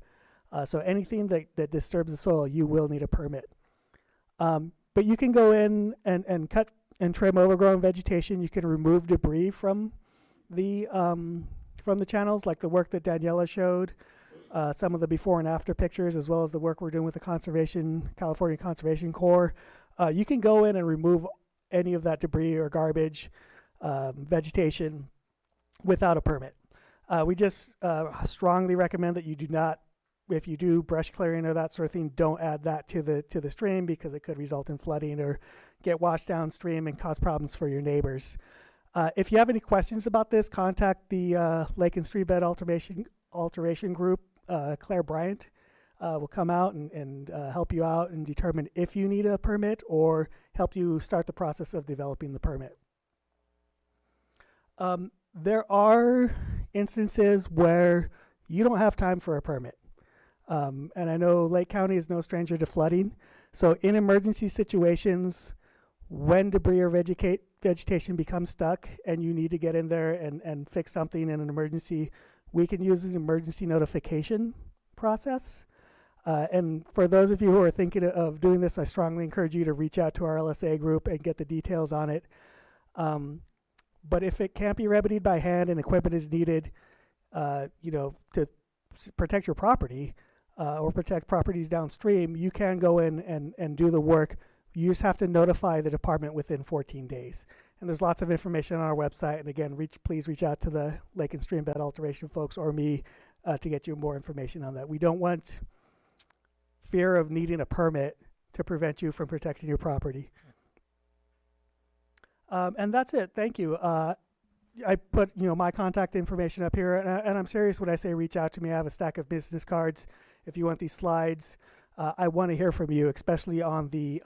So anything that disturbs the soil, you will need a permit. But you can go in and cut and trim overgrown vegetation. You can remove debris from the channels, like the work that Daniela showed, some of the before and after pictures, as well as the work we're doing with the California Conservation Corps. You can go in and remove any of that debris or garbage, vegetation, without a permit. We just strongly recommend that you do not, if you do brush clearing or that sort of thing, don't add that to the stream, because it could result in flooding or get washed downstream and cause problems for your neighbors. If you have any questions about this, contact the Lake and Stream Bed Alteration Group. Claire Bryant will come out and help you out and determine if you need a permit or help you start the process of developing the permit. There are instances where you don't have time for a permit. And I know Lake County is no stranger to flooding. So in emergency situations, when debris or vegetation becomes stuck and you need to get in there and fix something in an emergency, we can use an emergency notification process. And for those of you who are thinking of doing this, I strongly encourage you to reach out to our LSA group and get the details on it. But if it can't be remedied by hand and equipment is needed, to protect your property or protect properties downstream, you can go in and do the work. You just have to notify the department within 14 days. And there's lots of information on our website. And again, please reach out to the Lake and Stream Bed Alteration folks or me to get you more information on that. We don't want fear of needing a permit to prevent you from protecting your property. And that's it. Thank you. I put my contact information up here, and I'm serious when I say reach out to me. I have a stack of business cards. If you want these slides, I want to hear from you, especially on the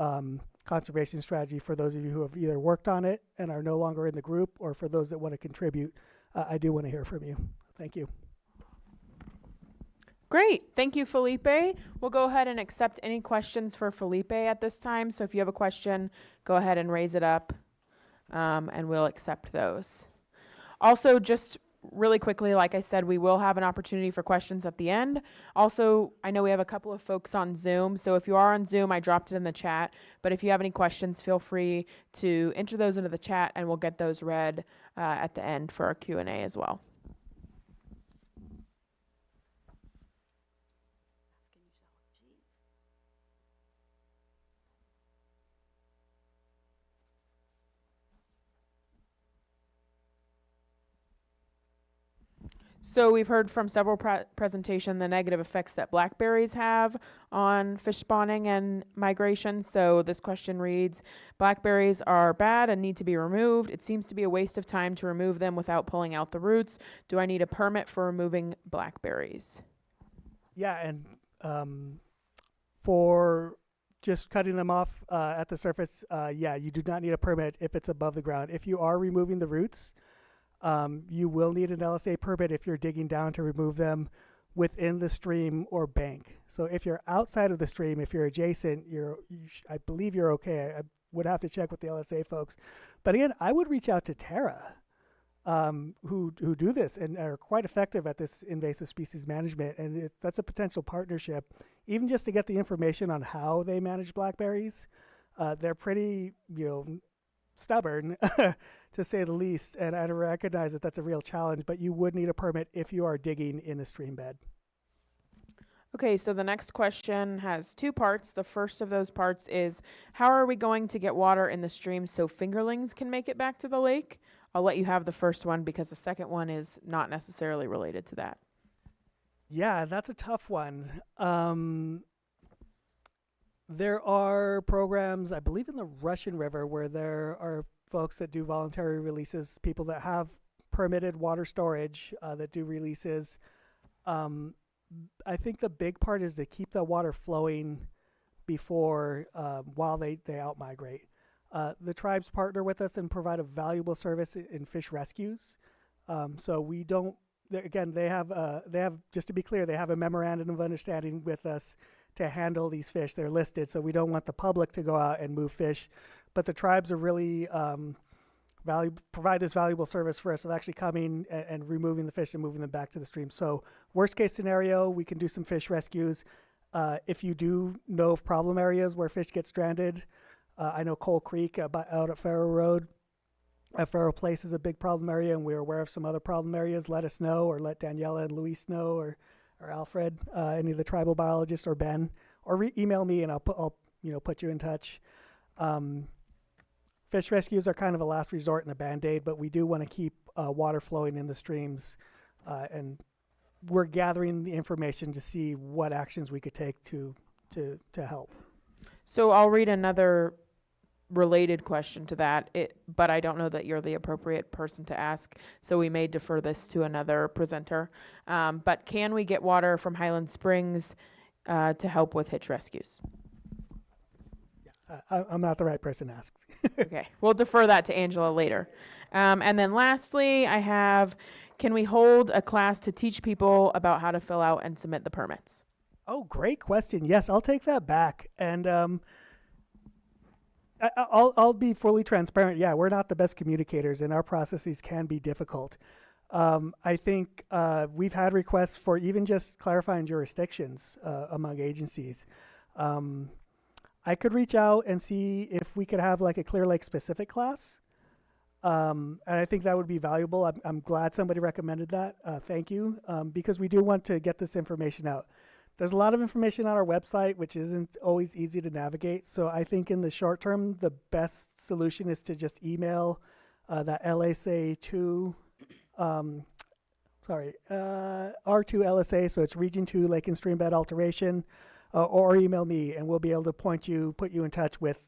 conservation strategy for those of you who have either worked on it and are no longer in the group, or for those that want to contribute. I do want to hear from you. Thank you. Great. Thank you, Felipe. We'll go ahead and accept any questions for Felipe at this time. So if you have a question, go ahead and raise it up, and we'll accept those. Also, just really quickly, like I said, we will have an opportunity for questions at the end. Also, I know we have a couple of folks on Zoom, so if you are on Zoom, I dropped it in the chat. But if you have any questions, feel free to enter those into the chat, and we'll get those read at the end for our Q&A as well. So we've heard from several presentation the negative effects that blackberries have on fish spawning and migration. So this question reads, blackberries are bad and need to be removed. It seems to be a waste of time to remove them without pulling out the roots. Do I need a permit for removing blackberries? Yeah, and for just cutting them off at the surface, yeah, you do not need a permit if it's above the ground. If you are removing the roots, you will need an LSA permit if you're digging down to remove them within the stream or bank. So if you're outside of the stream, if you're adjacent, I believe you're okay. I would have to check with the LSA folks. But again, I would reach out to Terra, who do this and are quite effective at this invasive species management. And that's a potential partnership, even just to get the information on how they manage blackberries. They're pretty, stubborn, to say the least, and I recognize that that's a real challenge, but you would need a permit if you are digging in the stream bed. Okay, so the next question has two parts. The first of those parts is, how are we going to get water in the stream so fingerlings can make it back to the lake? I'll let you have the first one because the second one is not necessarily related to that. Yeah, that's a tough one. There are programs, I believe in the Russian River, where there are folks that do voluntary releases, people that have permitted water storage that do releases. I think the big part is to keep the water flowing before, while they out-migrate. The tribes partner with us and provide a valuable service in fish rescues. So we don't, again, they have, just to be clear, they have a memorandum of understanding with us to handle these fish. They're listed, so we don't want the public to go out and move fish. But the tribes are really provide this valuable service for us of actually coming and removing the fish and moving them back to the stream. So worst case scenario, we can do some fish rescues. If you do know of problem areas where fish get stranded, I know Coal Creek out at Farrow Road, Farrow Place is a big problem area, and we're aware of some other problem areas. Let us know, or let Daniela and Luis know, or Alfred, any of the tribal biologists, or Ben, or email me and I'll put you in touch. Fish rescues are kind of a last resort and a band-aid, but we do want to keep water flowing in the streams, and we're gathering the information to see what actions we could take to help. So I'll read another related question to that, but I don't know that you're the appropriate person to ask, so we may defer this to another presenter. But can we get water from Highland Springs to help with hitch rescues? I'm not the right person to ask. Okay, we'll defer that to Angela later. And then lastly, I have, can we hold a class to teach people about how to fill out and submit the permits? Oh, great question. Yes, I'll take that back. And I'll be fully transparent. Yeah, we're not the best communicators, and our processes can be difficult. I think we've had requests for even just clarifying jurisdictions among agencies. I could reach out and see if we could have like a Clear Lake specific class. And I think that would be valuable. I'm glad somebody recommended that. Thank you. Because we do want to get this information out. There's a lot of information on our website, which isn't always easy to navigate. So I think in the short term, the best solution is to just email that LSA2, R2LSA. So it's Region 2 Lake and Stream Bed Alteration, or email me, and we'll be able to put you in touch with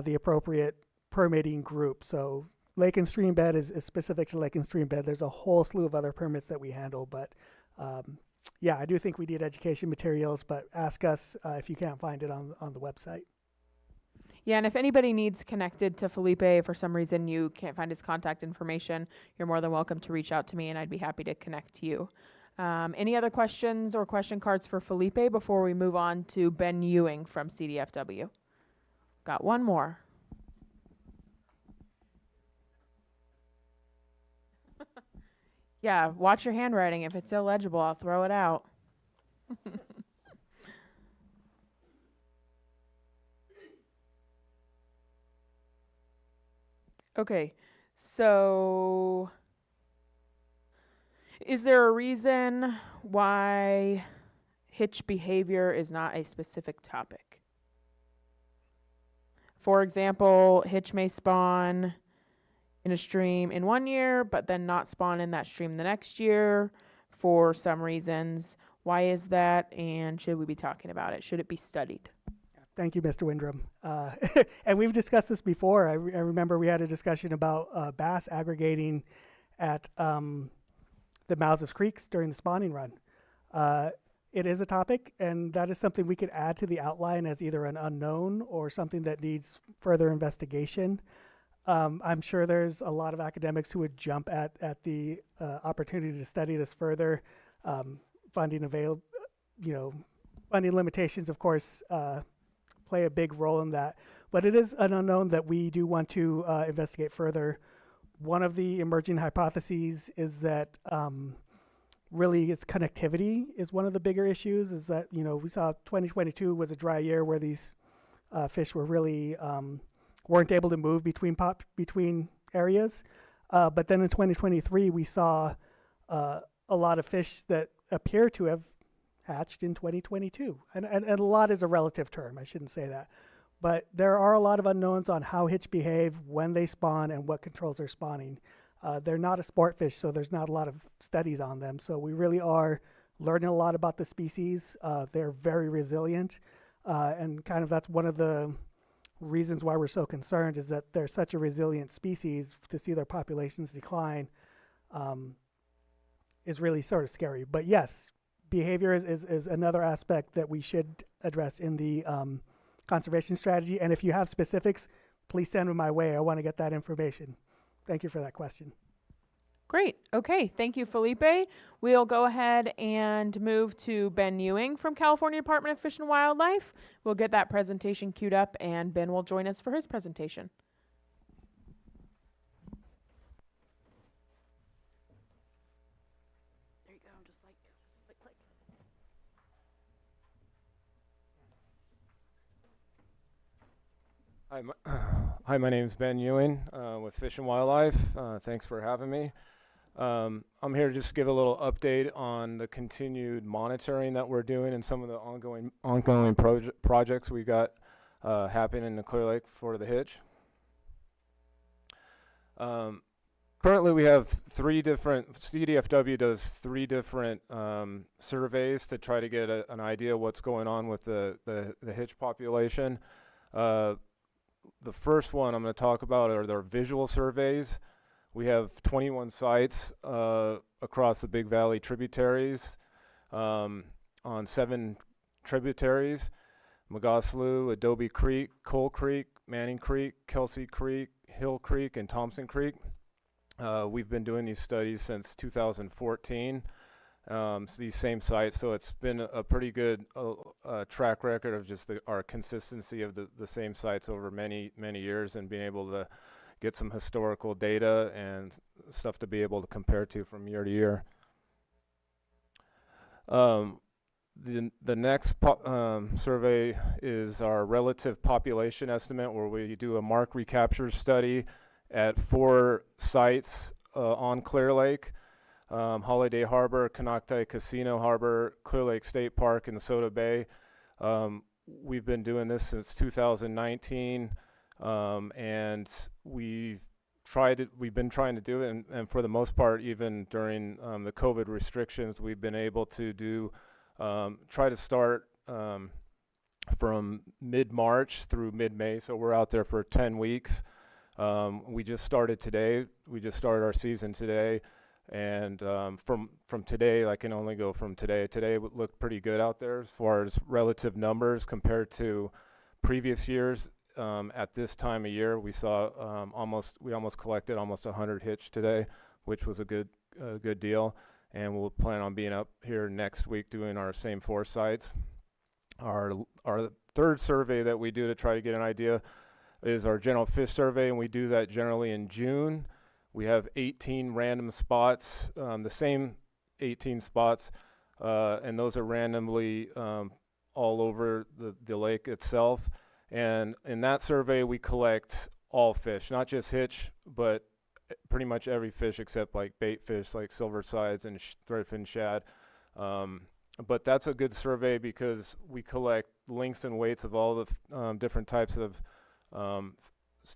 the appropriate permitting group. So Lake and Stream Bed is specific to Lake and Stream Bed. There's a whole slew of other permits that we handle, but yeah, I do think we need education materials, but ask us if you can't find it on the website. Yeah, and if anybody needs connected to Felipe, if for some reason you can't find his contact information, you're more than welcome to reach out to me, and I'd be happy to connect you. Any other questions or question cards for Felipe before we move on to Ben Ewing from CDFW? Got one more. Yeah, watch your handwriting. If it's illegible, I'll throw it out. Okay, so is there a reason why hitch behavior is not a specific topic? For example, hitch may spawn in a stream in one year, but then not spawn in that stream the next year. for some reasons. Why is that, and should we be talking about it? Should it be studied? Thank you, Mr. Windrum. And we've discussed this before. I remember we had a discussion about bass aggregating at the mouths of creeks during the spawning run. It is a topic, and that is something we could add to the outline as either an unknown or something that needs further investigation. I'm sure there's a lot of academics who would jump at the opportunity to study this further. Funding limitations, of course, play a big role in that. But it is an unknown that we do want to investigate further. One of the emerging hypotheses is that really its connectivity is one of the bigger issues, is that, we saw 2022 was a dry year where these fish were really weren't able to move between areas. But then in 2023, we saw a lot of fish that appear to have hatched in 2022. And a lot is a relative term. I shouldn't say that. But there are a lot of unknowns on how hitch behave, when they spawn, and what controls their spawning. They're not a sport fish, so there's not a lot of studies on them. So we really are learning a lot about the species. They're very resilient. And kind of that's one of the reasons why we're so concerned, is that they're such a resilient species. To see their populations decline is really sort of scary. But yes, behavior is another aspect that we should address in the conservation strategy. And if you have specifics, please send them my way. I want to get that information. Thank you for that question. Great. Okay. Thank you, Felipe. We'll go ahead and move to Ben Ewing from California Department of Fish and Wildlife. We'll get that presentation queued up, and Ben will join us for his presentation. There you go. Just click. Hi, my name is Ben Ewing with Fish and Wildlife. Thanks for having me. I'm here to just give a little update on the continued monitoring that we're doing and some of the ongoing projects we got happening in the Clear Lake for the hitch. Currently, we have CDFW does 3 different surveys to try to get an idea of what's going on with the hitch population. The first one I'm going to talk about are their visual surveys. We have 21 sites across the Big Valley tributaries on 7 tributaries: Magaslou, Adobe Creek, Coal Creek, Manning Creek, Kelsey Creek, Hill Creek, and Thompson Creek. We've been doing these studies since 2014. So these same sites, so it's been a pretty good track record of just our consistency of the same sites over many years, and being able to get some historical data and stuff to be able to compare to from year to year. The next survey is our relative population estimate, where we do a mark recapture study at 4 sites on Clear Lake: Holiday Harbor, Canoctai Casino Harbor, Clear Lake State Park, and the Soda Bay. We've been doing this since 2019, and we've been trying to do it, and for the most part, even during the COVID restrictions, we've been able to do try to start from mid-March through mid-May. So we're out there for 10 weeks. We just started today. We just started our season today. And from today, I can only go from today. Today looked pretty good out there as far as relative numbers compared to previous years. At this time of year, we saw we almost collected almost 100 hitch today, which was a good deal. And we'll plan on being up here next week doing our same 4 sites. Our third survey that we do to try to get an idea is our general fish survey, and we do that generally in June. We have 18 random spots, the same 18 spots, and those are randomly all over the lake itself. And in that survey, we collect all fish, not just hitch, but pretty much every fish except like bait fish like silver sides and threadfin shad. But that's a good survey because we collect lengths and weights of all the different types of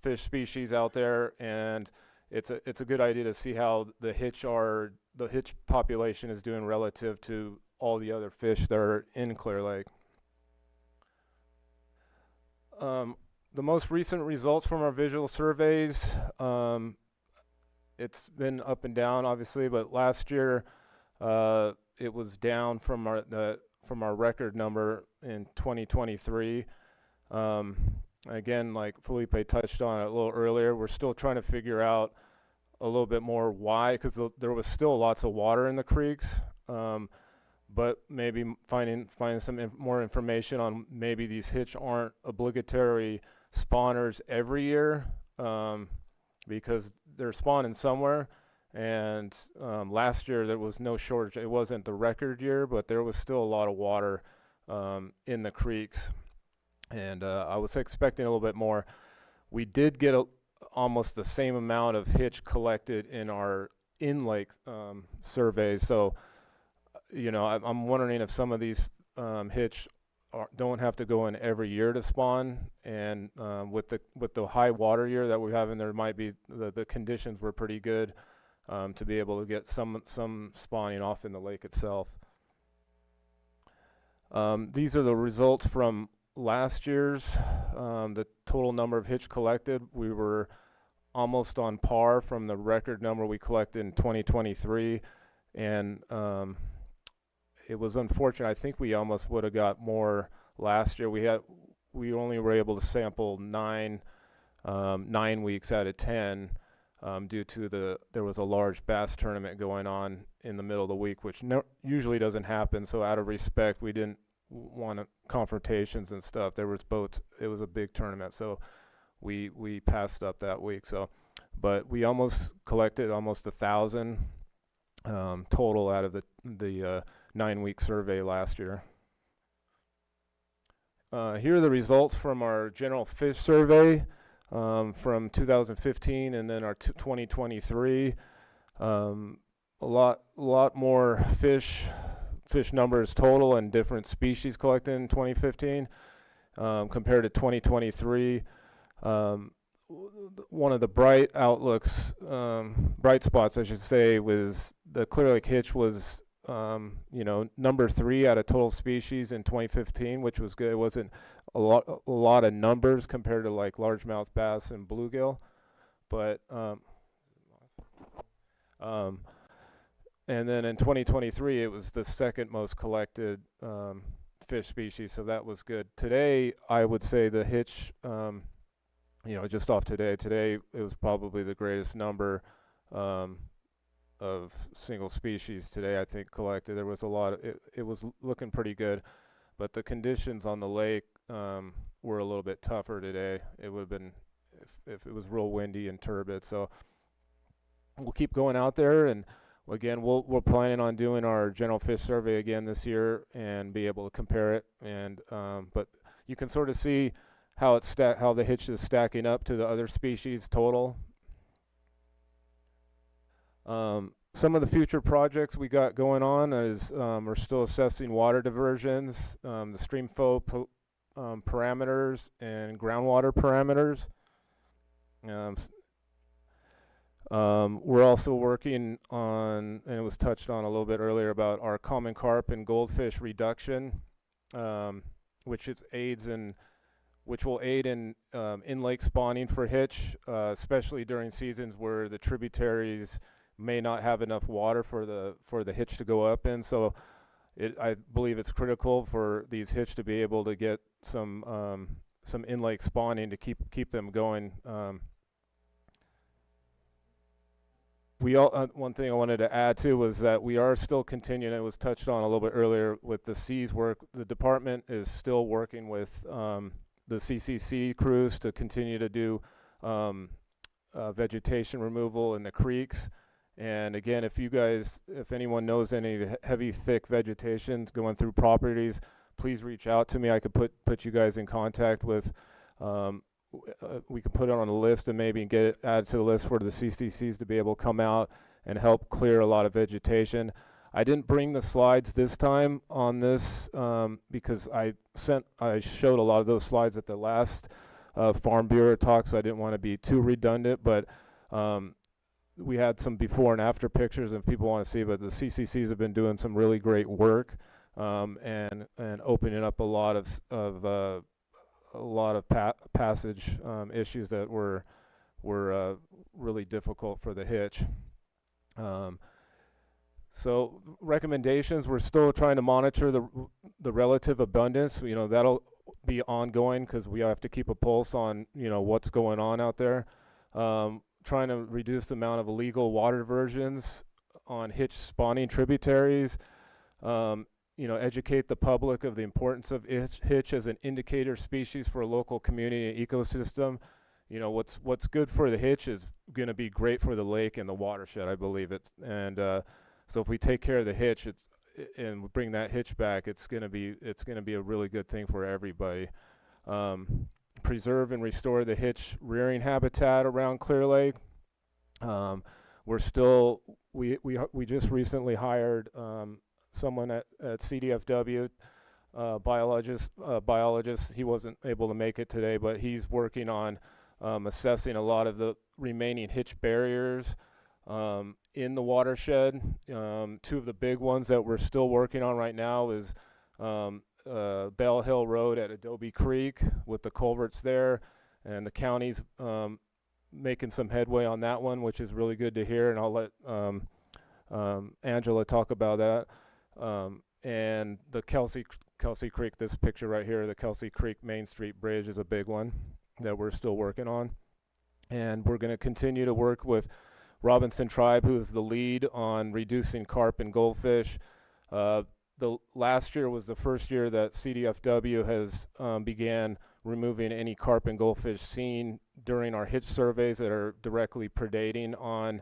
fish species out there, and it's a good idea to see how the hitch population is doing relative to all the other fish that are in Clear Lake. The most recent results from our visual surveys, it's been up and down obviously, but last year it was down from our record number in 2023. Again, like Felipe touched on it a little earlier, we're still trying to figure out a little bit more why, because there was still lots of water in the creeks, but maybe finding some more information on maybe these hitch aren't obligatory spawners every year, because they're spawning somewhere. And last year there was no shortage. It wasn't the record year, but there was still a lot of water in the creeks, and I was expecting a little bit more. We did get almost the same amount of hitch collected in our in-lake surveys, so you know, I'm wondering if some of these hitch don't have to go in every year to spawn, and with the high water year that we're having, there might be the conditions were pretty good to be able to get some spawning off in the lake itself. These are the results from last year's, the total number of hitch collected. We were almost on par from the record number we collected in 2023, and it was unfortunate. I think we almost would have got more last year. We only were able to sample 9 weeks out of 10 due to there was a large bass tournament going on in the middle of the week, which usually doesn't happen. So out of respect, we didn't want confrontations and stuff. There was boats. It was a big tournament, so we passed up that week. So, but we almost collected almost 1,000 total out of the 9-week survey last year. Here are the results from our general fish survey from 2015 and then our 2023. A lot more fish numbers total and different species collected in 2015 compared to 2023. One of the bright spots, I should say, was the Clear Lake hitch was number 3 out of total species in 2015, which was good. It wasn't a lot of numbers compared to like largemouth bass and bluegill, but and then in 2023 it was the second most collected fish species, so that was good. Today I would say the hitch, just off today it was probably the greatest number of single species today, I think, collected. There was a lot of, it was looking pretty good, but the conditions on the lake were a little bit tougher today. It would have been if it was real windy and turbid. So we'll keep going out there, and again, we're planning on doing our general fish survey again this year and be able to compare it. And but you can sort of see how how the hitch is stacking up to the other species total. Some of the future projects we got going on is we're still assessing water diversions, the stream flow parameters, and groundwater parameters. We're also working on, and it was touched on a little bit earlier, about our common carp and goldfish reduction, which will aid in in-lake spawning for hitch, especially during seasons where the tributaries may not have enough water for the hitch to go up in. So I believe it's critical for these hitch to be able to get some in-lake spawning to keep them going. One thing I wanted to add too was that we are still continuing, it was touched on a little bit earlier with the seas work. The department is still working with the CCC crews to continue to do vegetation removal in the creeks. And again, if anyone knows any heavy, thick vegetation going through properties, please reach out to me. I could put you guys in contact with, we can put it on a list and maybe get it added to the list for the CCCs to be able to come out and help clear a lot of vegetation. I didn't bring the slides this time on this because I showed a lot of those slides at the last Farm Bureau talk, so I didn't want to be too redundant, but we had some before and after pictures if people want to see, but the CCCs have been doing some really great work, and opening up a lot of passage issues that were really difficult for the hitch. So recommendations, we're still trying to monitor the relative abundance. You know, that'll be ongoing because we have to keep a pulse on, you know, what's going on out there. Trying to reduce the amount of illegal water diversions on hitch spawning tributaries. You know, educate the public of the importance of hitch as an indicator species for a local community and ecosystem. You know, what's good for the hitch is going to be great for the lake and the watershed, I believe. So if we take care of the hitch, and bring that hitch back, it's going to be a really good thing for everybody. Preserve and restore the hitch rearing habitat around Clear Lake. We just recently hired someone at CDFW, biologist. He wasn't able to make it today, but he's working on assessing a lot of the remaining hitch barriers in the watershed. Two of the big ones that we're still working on right now is Bell Hill Road at Adobe Creek with the culverts there, and the county's making some headway on that one, which is really good to hear, and I'll let Angela talk about that. And the Kelsey Creek, this picture right here, the Kelsey Creek Main Street Bridge is a big one that we're still working on. And we're going to continue to work with Robinson Tribe, who is the lead on reducing carp and goldfish. The last year was the first year that CDFW has began removing any carp and goldfish seen during our hitch surveys that are directly predating on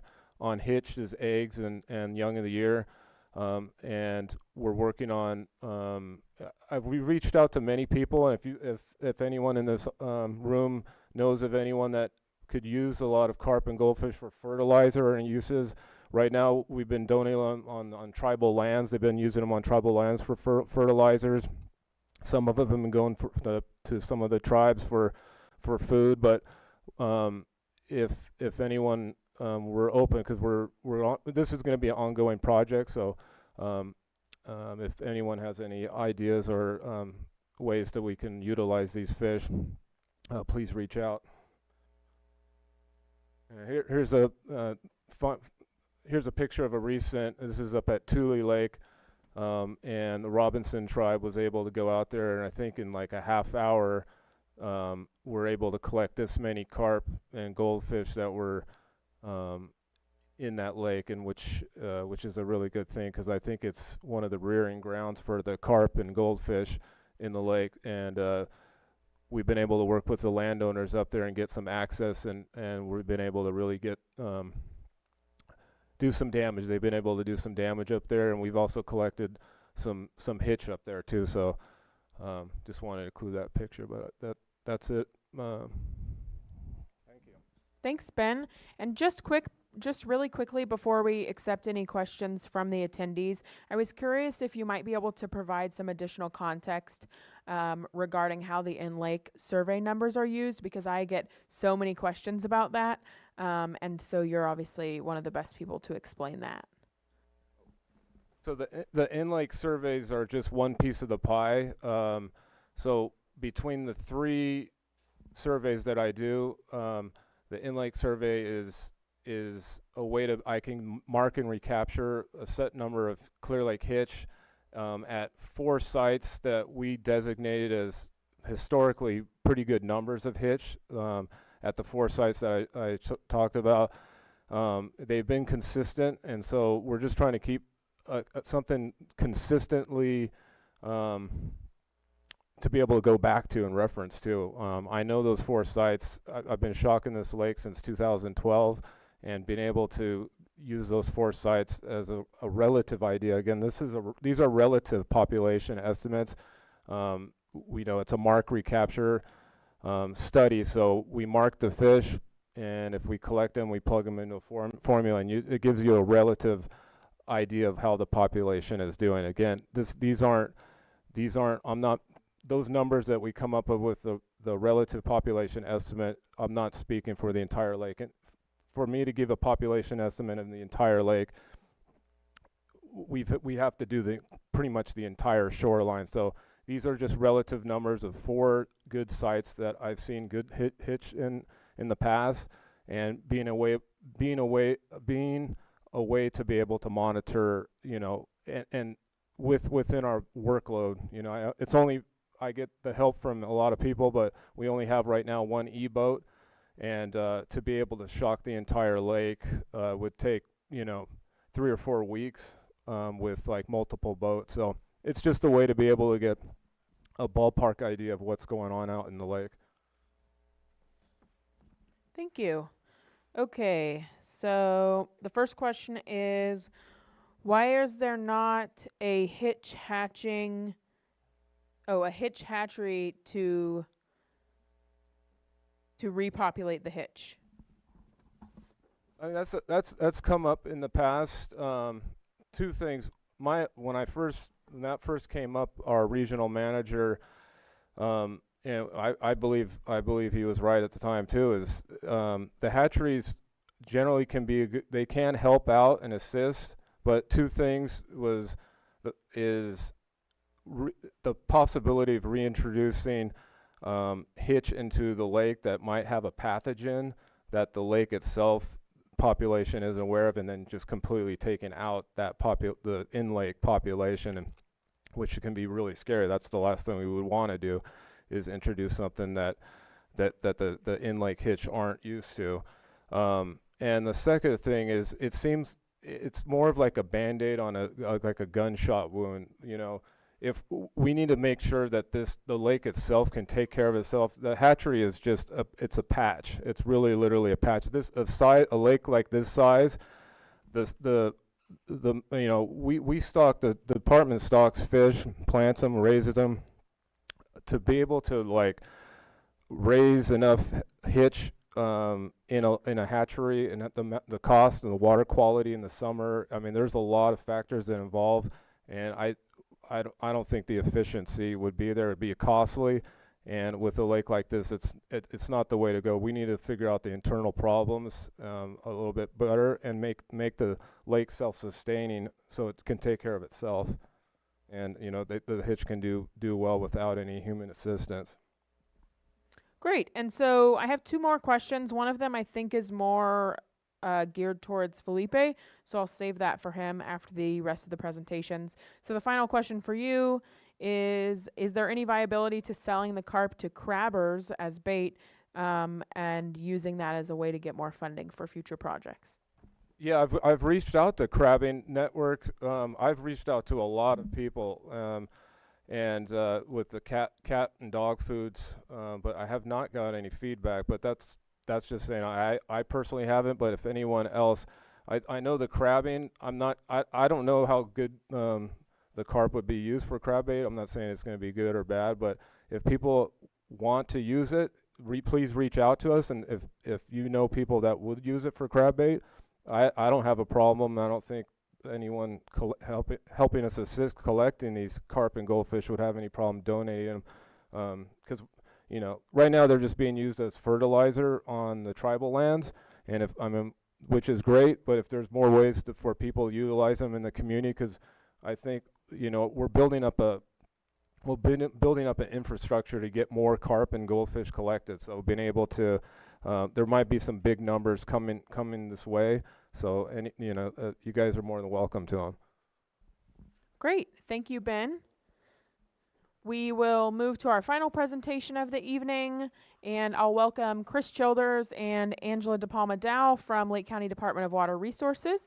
hitches, eggs, and young of the year. And we're working on. We reached out to many people, and if anyone in this room knows of anyone that could use a lot of carp and goldfish for fertilizer and uses. Right now, we've been donating on tribal lands. They've been using them on tribal lands for fertilizers. Some of them have been going to some of the tribes for food. But if anyone we're open, because this is going to be an ongoing project. So if anyone has any ideas or ways that we can utilize these fish, please reach out. Here's a picture of a recent. This is up at Tule Lake, and the Robinson Tribe was able to go out there, and I think in like a half hour, we're able to collect this many carp and goldfish that were in that lake, and which is a really good thing, because I think it's one of the rearing grounds for the carp and goldfish in the lake. And we've been able to work with the landowners up there and get some access, and we've been able to really get do some damage. They've been able to do some damage up there, and we've also collected some hitch up there too. So just wanted to include that picture, but that's it. Thank you. Thanks, Ben. And just really quickly before we accept any questions from the attendees, I was curious if you might be able to provide some additional context regarding how the in-lake survey numbers are used, because I get so many questions about that. And so you're obviously one of the best people to explain that. So the in-lake surveys are just one piece of the pie. So between the three surveys that I do, the in-lake survey is a way I can mark and recapture a set number of Clear Lake hitch at 4 sites that we designated as historically pretty good numbers of hitch. At the 4 sites that I talked about, they've been consistent, and so we're just trying to keep something consistently to be able to go back to and reference to. I know those 4 sites. I've been shocking this lake since 2012, and being able to use those 4 sites as a relative idea. Again, these are relative population estimates. We know it's a mark recapture study, so we mark the fish, and if we collect them, we plug them into a formula, and it gives you a relative idea of how the population is doing. Again, these aren't those numbers that we come up with the relative population estimate. I'm not speaking for the entire lake. And for me to give a population estimate in the entire lake, we have to do pretty much the entire shoreline. So these are just relative numbers of 4 good sites that I've seen good hitch in the past, and being a way to be able to monitor, you know, and within our workload. You know, I get the help from a lot of people, but we only have right now 1 e-boat, and to be able to shock the entire lake would take, you know, 3 or 4 weeks with like multiple boats. So it's just a way to be able to get a ballpark idea of what's going on out in the lake. Thank you. Okay, so the first question is, why is there not a hitch hatchery to repopulate the hitch? I mean, that's come up in the past. 2 things. When that first came up, our regional manager, and I believe he was right at the time too, is the hatcheries generally they can help out and assist, but 2 things was the possibility of reintroducing hitch into the lake that might have a pathogen that the lake itself population isn't aware of, and then just completely taking out that the in-lake population, and which can be really scary. That's the last thing we would want to do, is introduce something that the in-lake hitch aren't used to. And the second thing is, it seems it's more of like a Band-Aid on like a gunshot wound. You know, if we need to make sure that the lake itself can take care of itself. The hatchery is just it's a patch. It's really literally a patch. A lake like this size, you know, we stock, the department stocks fish, plants them, raises them, to be able to like raise enough hitch in a hatchery, and at the cost and the water quality in the summer. I mean, there's a lot of factors that involve, and I don't think the efficiency would be there. It'd be costly, and with a lake like this, it's not the way to go. We need to figure out the internal problems a little bit better, and make the lake self-sustaining so it can take care of itself, and you know, the hitch can do well without any human assistance. Great. And so I have 2 more questions. One of them I think is more geared towards Felipe, so I'll save that for him after the rest of the presentations. So the final question for you is there any viability to selling the carp to crabbers as bait, and using that as a way to get more funding for future projects? Yeah, I've reached out to Crabbing Network. I've reached out to a lot of people, and with the cat and dog foods, but I have not got any feedback. But that's just saying, I personally haven't. But if anyone else, I know the crabbing. I don't know how good the carp would be used for crab bait. I'm not saying it's going to be good or bad, but if people want to use it, please reach out to us. And if you know people that would use it for crab bait, I don't have a problem. I don't think anyone helping us assist collecting these carp and goldfish would have any problem donating them, because you know, right now they're just being used as fertilizer on the tribal lands, and which is great, but if there's more ways for people to utilize them in the community, because I think, you know, we're building up an infrastructure to get more carp and goldfish collected. So being able to, there might be some big numbers coming this way. So, and you know, you guys are more than welcome to them. Great. Thank you, Ben. We will move to our final presentation of the evening, and I'll welcome Chris Childers and Angela DePalma Dow from Lake County Department of Water Resources.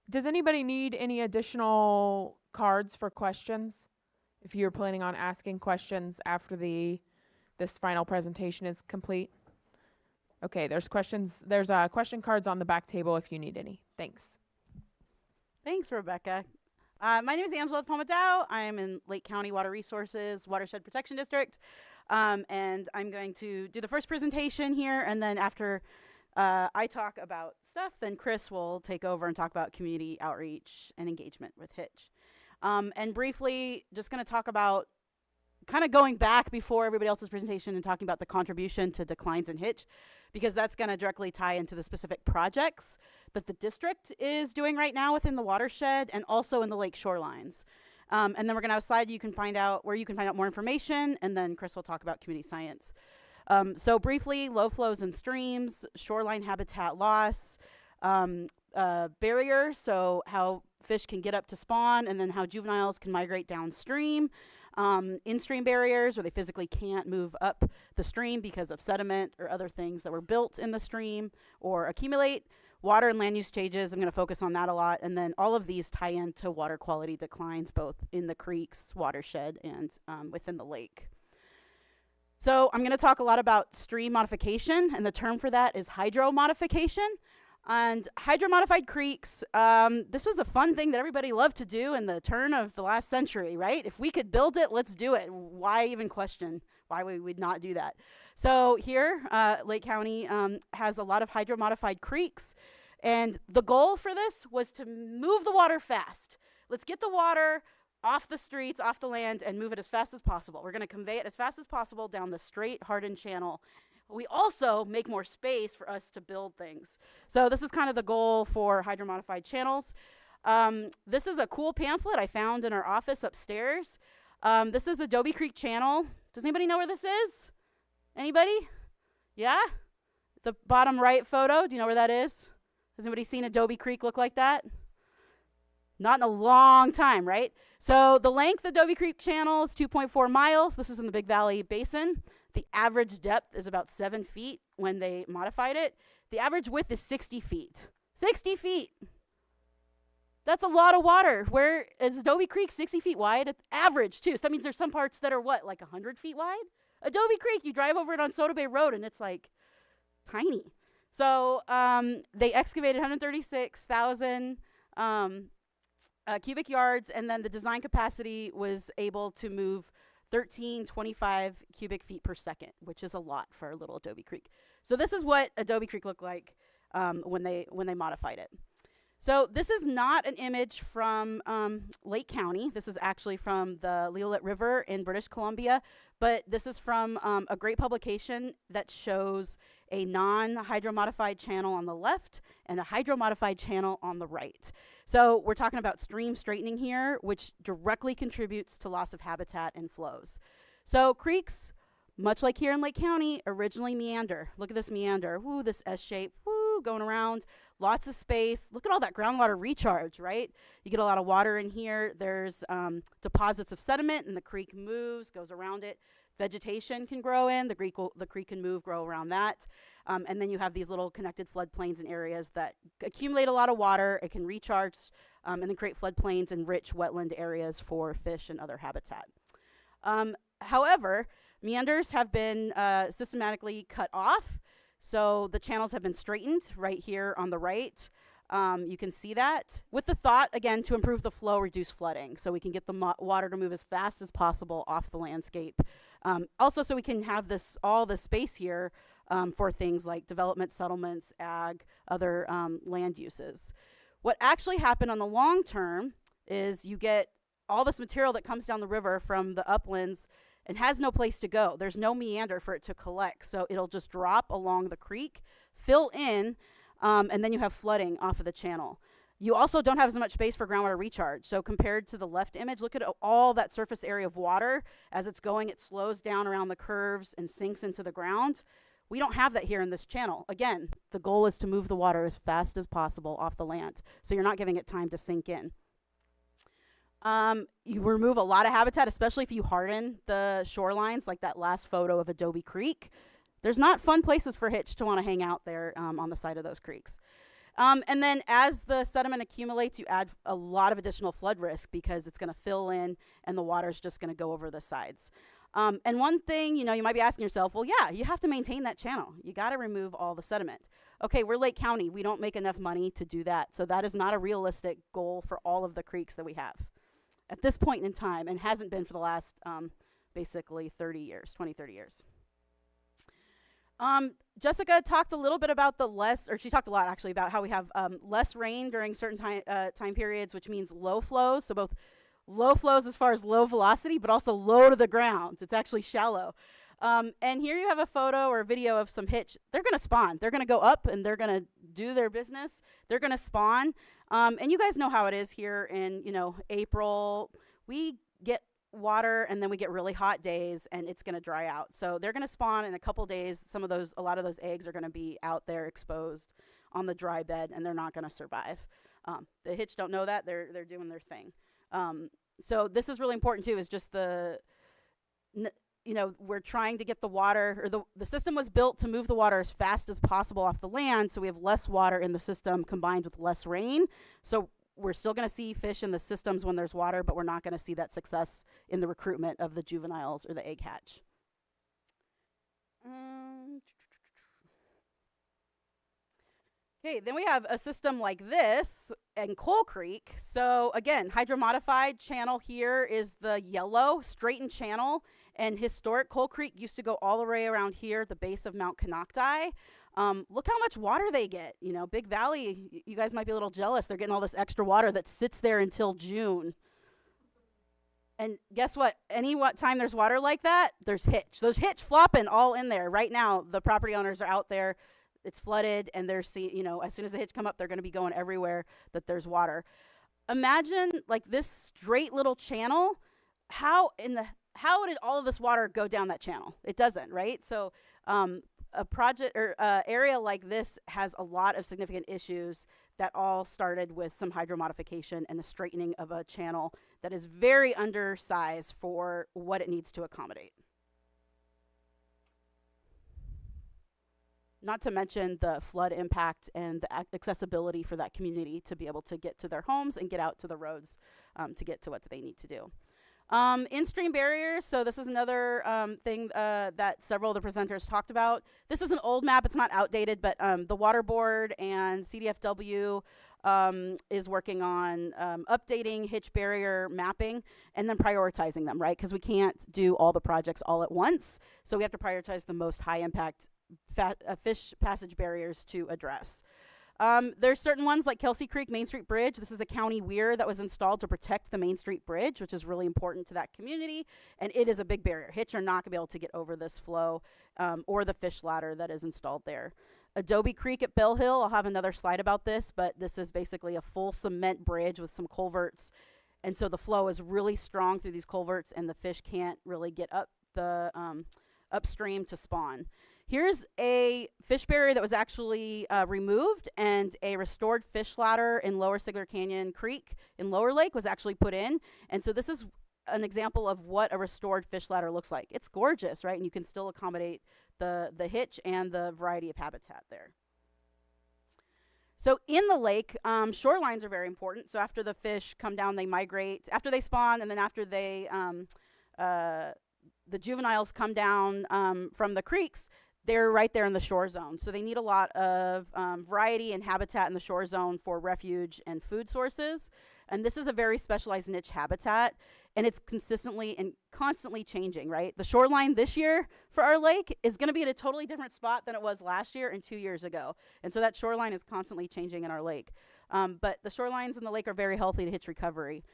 Does anybody need any additional cards for questions? If you're planning on asking questions after this final presentation is complete. Okay, there's question cards on the back table if you need any. Thanks. Thanks, Rebecca. My name is Angela DePalma. I'm in Lake County Water Resources Watershed Protection District, and I'm going to do the first presentation here, and then after I talk about stuff, then Chris will take over and talk about community outreach and engagement with HITCH. And briefly, just going to talk about kind of going back before everybody else's presentation and talking about the contribution to declines in HITCH, because that's going to directly tie into the specific projects that the district is doing right now within the watershed and also in the lake shorelines. And then we're going to have a slide you can find out where you can find out more information, and then Chris will talk about community science. So briefly, low flows in streams, shoreline habitat loss, barrier, so how fish can get up to spawn, and then how juveniles can migrate downstream. In-stream barriers, where they physically can't move up the stream because of sediment or other things that were built in the stream or accumulate. Water and land use changes, I'm going to focus on that a lot. And then all of these tie into water quality declines, both in the creeks, watershed, and within the lake. So I'm going to talk a lot about stream modification, and the term for that is hydromodification. And hydro-modified creeks, this was a fun thing that everybody loved to do in the turn of the last century, right? If we could build it, let's do it. Why even question why we would not do that? So here, Lake County has a lot of hydro-modified creeks, and the goal for this was to move the water fast. Let's get the water off the streets, off the land, and move it as fast as possible. We're going to convey it as fast as possible down the straight, hardened channel. We also make more space for us to build things. So this is kind of the goal for hydromodified channels. This is a cool pamphlet I found in our office upstairs. This is Adobe Creek Channel. Does anybody know where this is? Anybody? Yeah? The bottom right photo, do you know where that is? Has anybody seen Adobe Creek look like that? Not in a long time, right? So the length of Adobe Creek Channel is 2.4 miles. This is in the Big Valley Basin. The average depth is about 7 feet when they modified it. The average width is 60 feet. 60 feet. That's a lot of water. Where is Adobe Creek 60 feet wide? It's average, too. So that means there's some parts that are, what, like 100 feet wide? Adobe Creek, you drive over it on Soda Bay Road, and it's, like, tiny. So they excavated 136,000 cubic yards, and then the design capacity was able to move 1325 cubic feet per second, which is a lot for little Adobe Creek. So this is what Adobe Creek looked like when they modified it. So this is not an image from Lake County. This is actually from the Leolit River in British Columbia, but this is from a great publication that shows a non-hydromodified channel on the left and a hydromodified channel on the right. So we're talking about stream straightening here, which directly contributes to loss of habitat and flows. So creeks, much like here in Lake County, originally meander. Look at this meander. Woo, this S shape, woo, going around. Lots of space. Look at all that groundwater recharge, right? You get a lot of water in here. There's deposits of sediment, and the creek moves, goes around it. Vegetation can grow in. The creek can move, grow around that. And then you have these little connected floodplains and areas that accumulate a lot of water. It can recharge and then create floodplains and rich wetland areas for fish and other habitat. However, meanders have been systematically cut off. So the channels have been straightened right here on the right. You can see that with the thought, again, to improve the flow, reduce flooding. So we can get the water to move as fast as possible off the landscape. Also, so we can have all this space here for things like development, settlements, ag, other land uses. What actually happened on the long term is you get all this material that comes down the river from the uplands and has no place to go. There's no meander for it to collect. So it'll just drop along the creek, fill in, and then you have flooding off of the channel. You also don't have as much space for groundwater recharge. So compared to the left image, look at all that surface area of water. As it's going, it slows down around the curves and sinks into the ground. We don't have that here in this channel. Again, the goal is to move the water as fast as possible off the land, so you're not giving it time to sink in. You remove a lot of habitat, especially if you harden the shorelines, like that last photo of Adobe Creek. There's not fun places for HITCH to want to hang out there on the side of those creeks. And then as the sediment accumulates, you add a lot of additional flood risk because it's going to fill in and the water's just going to go over the sides. And one thing, you might be asking yourself, well, yeah, you have to maintain that channel. You got to remove all the sediment. Okay, we're Lake County. We don't make enough money to do that. So that is not a realistic goal for all of the creeks that we have at this point in time, and hasn't been for the last basically 30 years, 20, 30 years. Jessica talked a little bit about she talked a lot actually about how we have less rain during certain time periods, which means low flows. So both low flows as far as low velocity, but also low to the ground. It's actually shallow. And here you have a photo or a video of some hitch. They're going to spawn. They're going to go up and they're going to do their business. They're going to spawn. And you guys know how it is here in, April. We get water and then we get really hot days and it's going to dry out. So they're going to spawn in a couple days. A lot of those eggs are going to be out there exposed on the dry bed and they're not going to survive. The hitch don't know that. They're doing their thing. So this is really important too, is just we're trying to get the water, or the system was built to move the water as fast as possible off the land, so we have less water in the system combined with less rain. So we're still going to see fish in the systems when there's water, but we're not going to see that success in the recruitment of the juveniles or the egg hatch. Okay, then we have a system like this in Coal Creek. So again, hydromodified channel here is the yellow straightened channel, and historic Coal Creek used to go all the way around here at the base of Mount Canocti. Look how much water they get. Big Valley, you guys might be a little jealous. They're getting all this extra water that sits there until June. And guess what? What time there's water like that, there's hitch. Those hitch flopping all in there. Right now, the property owners are out there. It's flooded, and they're as soon as the hitch come up, they're going to be going everywhere that there's water. Imagine like this straight little channel. How did all of this water go down that channel? It doesn't, right? So a project or area like this has a lot of significant issues that all started with some hydromodification and the straightening of a channel that is very undersized for what it needs to accommodate. Not to mention the flood impact and the accessibility for that community to be able to get to their homes and get out to the roads to get to what they need to do. In-stream barriers, so this is another thing that several of the presenters talked about. This is an old map, it's not outdated, but the Water Board and CDFW is working on updating hitch barrier mapping and then prioritizing them, right? Because we can't do all the projects all at once, so we have to prioritize the most high impact fish passage barriers to address. There's certain ones like Kelsey Creek Main Street Bridge. This is a county weir that was installed to protect the Main Street Bridge, which is really important to that community, and it is a big barrier. Hitch are not going to be able to get over this flow or the fish ladder that is installed there. Adobe Creek at Bell Hill, I'll have another slide about this, but this is basically a full cement bridge with some culverts, and so the flow is really strong through these culverts, and the fish can't really get up the upstream to spawn. Here's a fish barrier that was actually removed, and a restored fish ladder in Lower Sigler Canyon Creek in Lower Lake was actually put in. And so this is an example of what a restored fish ladder looks like. It's gorgeous, right? And you can still accommodate the hitch and the variety of habitat there. So in the lake, shorelines are very important. So after the fish come down, they migrate. After they spawn, and then after they the juveniles come down from the creeks, they're right there in the shore zone. So they need a lot of variety and habitat in the shore zone for refuge and food sources. And this is a very specialized niche habitat, and it's consistently and constantly changing, right? The shoreline this year for our lake is going to be at a totally different spot than it was last year and 2 years ago. And so that shoreline is constantly changing in our lake. But the shorelines in the lake are very healthy to hitch recovery.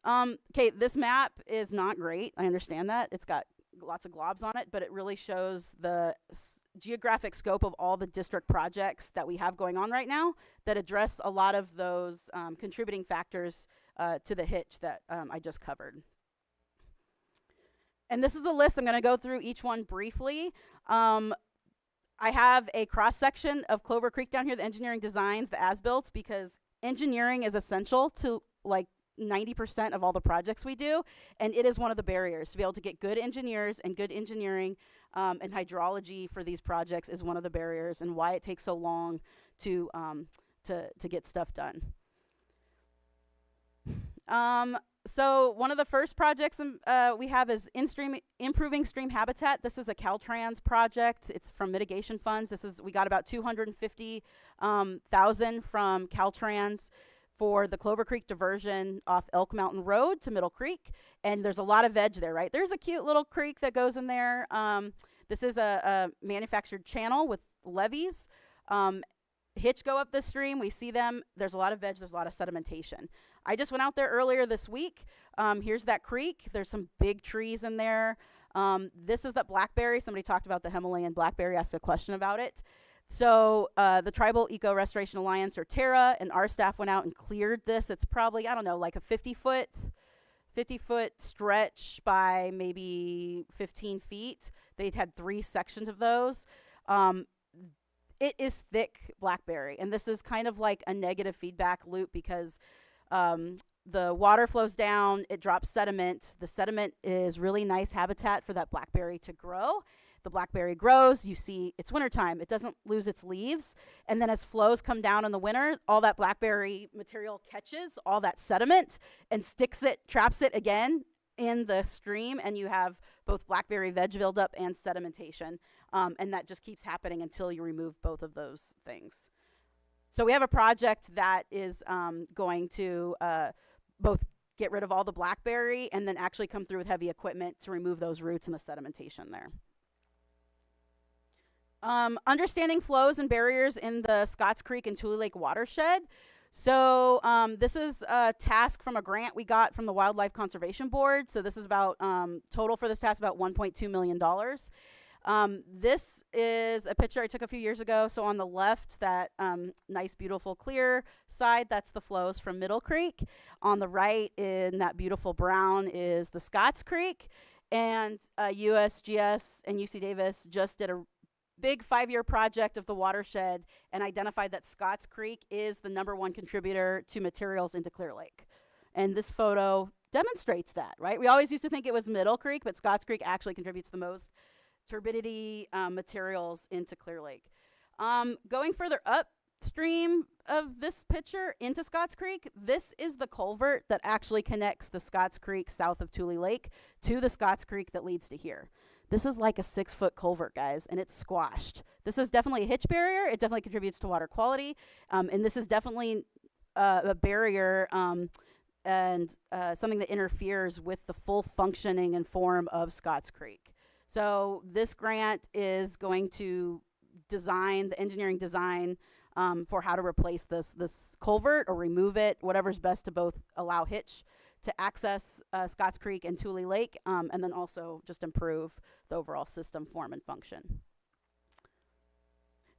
Okay, this map is not great. I understand that. It's got lots of globs on it, but it really shows the geographic scope of all the district projects that we have going on right now that address a lot of those contributing factors to the hitch that I just covered. And this is the list. I'm going to go through each one briefly. I have a cross-section of Clover Creek down here, the engineering designs, the as-built, because engineering is essential to 90% of all the projects we do, and it is one of the barriers. To be able to get good engineers and good engineering and hydrology for these projects is one of the barriers, and why it takes so long to get stuff done. So one of the first projects we have is improving stream habitat. This is a Caltrans project. It's from mitigation funds. We got about $250,000 from Caltrans for the Clover Creek diversion off Elk Mountain Road to Middle Creek. And there's a lot of veg there, right? There's a cute little creek that goes in there. This is a manufactured channel with levees. HITCH go up this stream. We see them. There's a lot of veg. There's a lot of sedimentation. I just went out there earlier this week. Here's that creek. There's some big trees in there. This is that blackberry. Somebody talked about the Himalayan blackberry, asked a question about it. So the Tribal Eco Restoration Alliance, or TERRA, and our staff went out and cleared this. It's probably, I don't know, like a 50-foot stretch by maybe 15 feet. They'd had 3 sections of those. It is thick blackberry, and this is kind of like a negative feedback loop because the water flows down, it drops sediment. The sediment is really nice habitat for that blackberry to grow. The blackberry grows, you see it's wintertime, it doesn't lose its leaves, and then as flows come down in the winter, all that blackberry material catches all that sediment and traps it again in the stream, and you have both blackberry veg buildup and sedimentation, and that just keeps happening until you remove both of those things. So we have a project that is going to both get rid of all the blackberry and then actually come through with heavy equipment to remove those roots and the sedimentation there. Understanding flows and barriers in the Scotts Creek and Tule Lake watershed. So this is a task from a grant we got from the Wildlife Conservation Board. So this is about, total for this task, about $1.2 million. This is a picture I took a few years ago. So on the left, that nice, beautiful, clear side, that's the flows from Middle Creek. On the right, in that beautiful brown, is the Scotts Creek. And USGS and UC Davis just did a big 5-year project of the watershed and identified that Scotts Creek is the #1 contributor to materials into Clear Lake. And this photo demonstrates that, right? We always used to think it was Middle Creek, but Scotts Creek actually contributes the most turbidity materials into Clear Lake. Going further upstream of this picture into Scotts Creek, this is the culvert that actually connects the Scotts Creek south of Tule Lake to the Scotts Creek that leads to here. This is like a 6-foot culvert, guys, and it's squashed. This is definitely a hitch barrier. It definitely contributes to water quality, and this is definitely a barrier and something that interferes with the full functioning and form of Scotts Creek. So this grant is going to design the engineering design for how to replace this culvert or remove it, whatever's best to both allow hitch to access Scotts Creek and Tule Lake, and then also just improve the overall system form and function.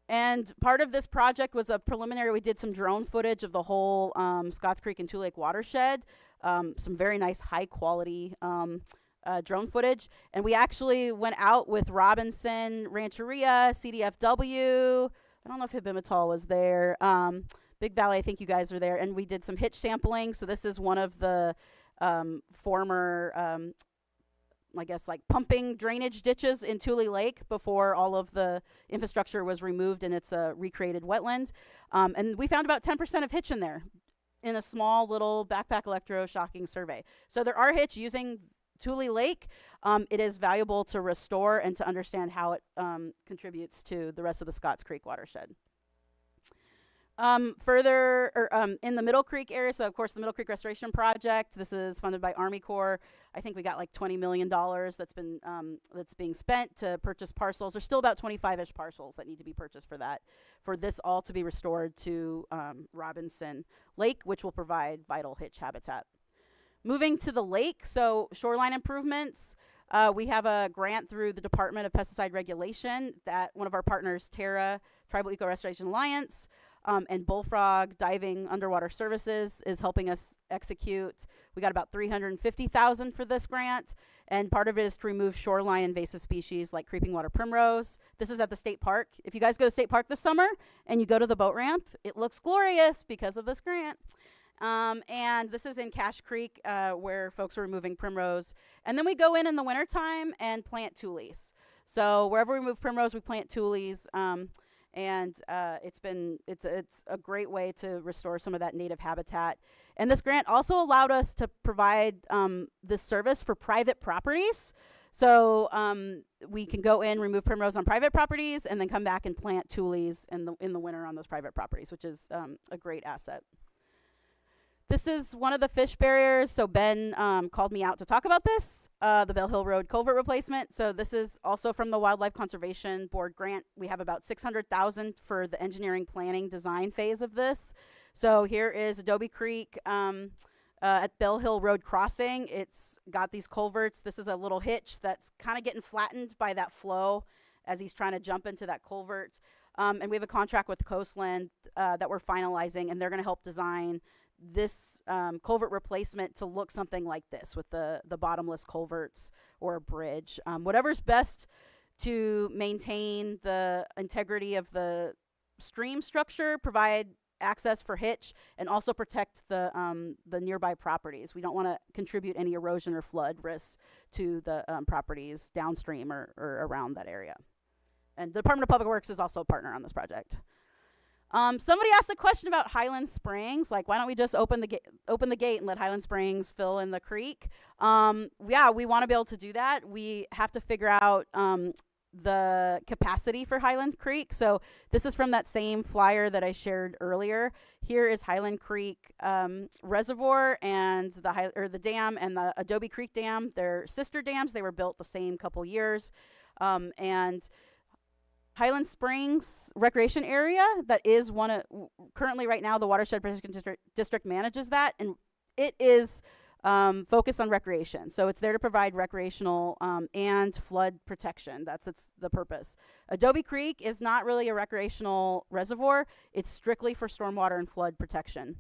And part of this project was a preliminary, we did some drone footage of the whole Scotts Creek and Tule Lake watershed, some very nice high quality drone footage. And we actually went out with Robinson Rancheria, CDFW, I don't know if HABEMATOLEL was there, Big Valley, I think you guys were there, and we did some hitch sampling. So this is one of the former, I guess, like pumping drainage ditches in Tule Lake before all of the infrastructure was removed and it's a recreated wetland. And we found about 10% of hitch in there in a small little backpack electroshocking survey. So there are hitch using Tule Lake. It is valuable to restore and to understand how it contributes to the rest of the Scotts Creek watershed. Further, in the Middle Creek area, so of course the Middle Creek Restoration Project, this is funded by Army Corps. I think we got like $20 million that's being spent to purchase parcels. There's still about 25-ish parcels that need to be purchased for this all to be restored to Robinson Lake, which will provide vital hitch habitat. Moving to the lake, so shoreline improvements. We have a grant through the Department of Pesticide Regulation that one of our partners, TERRA, Tribal Eco Restoration Alliance, and Bullfrog Diving Underwater Services is helping us execute. We got about $350,000 for this grant, and part of it is to remove shoreline invasive species like creeping water primrose. This is at the state park. If you guys go to state park this summer and you go to the boat ramp, it looks glorious because of this grant. And this is in Cache Creek where folks are removing primrose. And then we go in the wintertime and plant tules. So wherever we move primrose, we plant tules. And it's a great way to restore some of that native habitat. And this grant also allowed us to provide this service for private properties. So we can go in, remove primrose on private properties, and then come back and plant tules in the winter on those private properties, which is a great asset. This is one of the fish barriers. So Ben called me out to talk about this, the Bell Hill Road culvert replacement. So this is also from the Wildlife Conservation Board grant. We have about $600,000 for the engineering planning design phase of this. So here is Adobe Creek at Bell Hill Road crossing. It's got these culverts. This is a little hitch that's kind of getting flattened by that flow as he's trying to jump into that culvert. And we have a contract with Coastland that we're finalizing, and they're going to help design this culvert replacement to look something like this with the bottomless culverts or a bridge. Whatever's best to maintain the integrity of the stream structure, provide access for hitch, and also protect the nearby properties. We don't want to contribute any erosion or flood risks to the properties downstream or around that area. And the Department of Public Works is also a partner on this project. Somebody asked a question about Highland Springs, like why don't we just open the gate and let Highland Springs fill in the creek? Yeah, we want to be able to do that. We have to figure out the capacity for Highland Creek. So this is from that same flyer that I shared earlier. Here is Highland Creek Reservoir and the dam and the Adobe Creek Dam. They're sister dams. They were built the same couple years. And Highland Springs Recreation Area, that is one of, currently right now the Watershed Protection District manages that, and it is focused on recreation. So it's there to provide recreational and flood protection. That's the purpose. Adobe Creek is not really a recreational reservoir. It's strictly for stormwater and flood protection.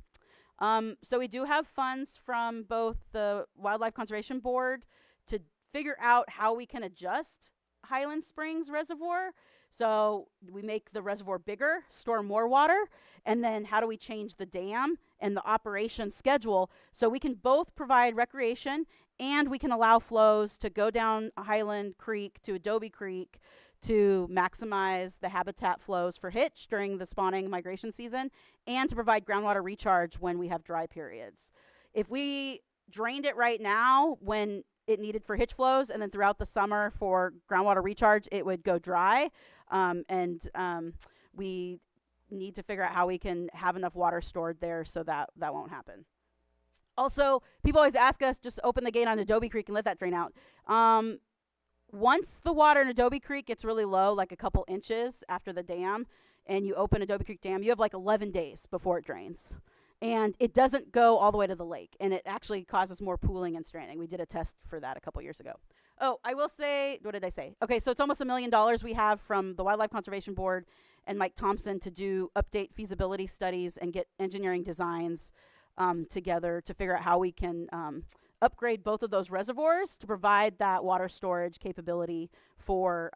So we do have funds from both the Wildlife Conservation Board to figure out how we can adjust Highland Springs Reservoir. So we make the reservoir bigger, store more water, and then how do we change the dam and the operation schedule so we can both provide recreation and we can allow flows to go down Highland Creek to Adobe Creek to maximize the habitat flows for hitch during the spawning migration season and to provide groundwater recharge when we have dry periods. If we drained it right now when it needed for hitch flows and then throughout the summer for groundwater recharge, it would go dry. We need to figure out how we can have enough water stored there so that won't happen. Also, people always ask us, just open the gate on Adobe Creek and let that drain out. Once the water in Adobe Creek gets really low, like a couple inches after the dam, and you open Adobe Creek Dam, you have like 11 days before it drains. And it doesn't go all the way to the lake, and it actually causes more pooling and stranding. We did a test for that a couple years ago. Oh, I will say, what did I say? Okay, so it's almost $1 million we have from the Wildlife Conservation Board and Mike Thompson to do update feasibility studies and get engineering designs together to figure out how we can upgrade both of those reservoirs to provide that water storage capability for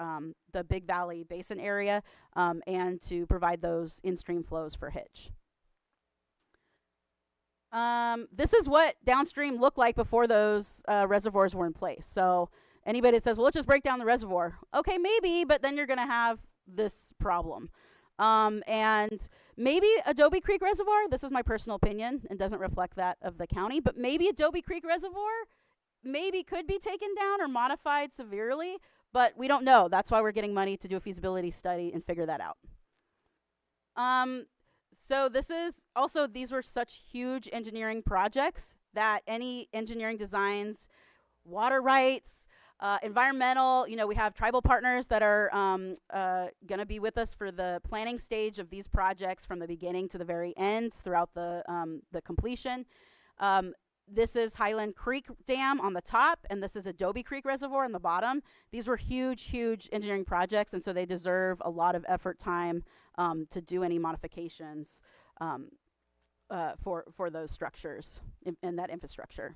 the Big Valley Basin area and to provide those in-stream flows for hitch. This is what downstream looked like before those reservoirs were in place. So anybody that says, well, let's just break down the reservoir. Okay, maybe, but then you're going to have this problem. And maybe Adobe Creek Reservoir, this is my personal opinion and doesn't reflect that of the county, but maybe Adobe Creek Reservoir maybe could be taken down or modified severely, but we don't know. That's why we're getting money to do a feasibility study and figure that out. So this is also, these were such huge engineering projects that any engineering designs, water rights, environmental, we have tribal partners that are going to be with us for the planning stage of these projects from the beginning to the very end throughout the completion. This is Highland Creek Dam on the top, and this is Adobe Creek Reservoir on the bottom. These were huge, huge engineering projects, and so they deserve a lot of effort, time to do any modifications for those structures and that infrastructure.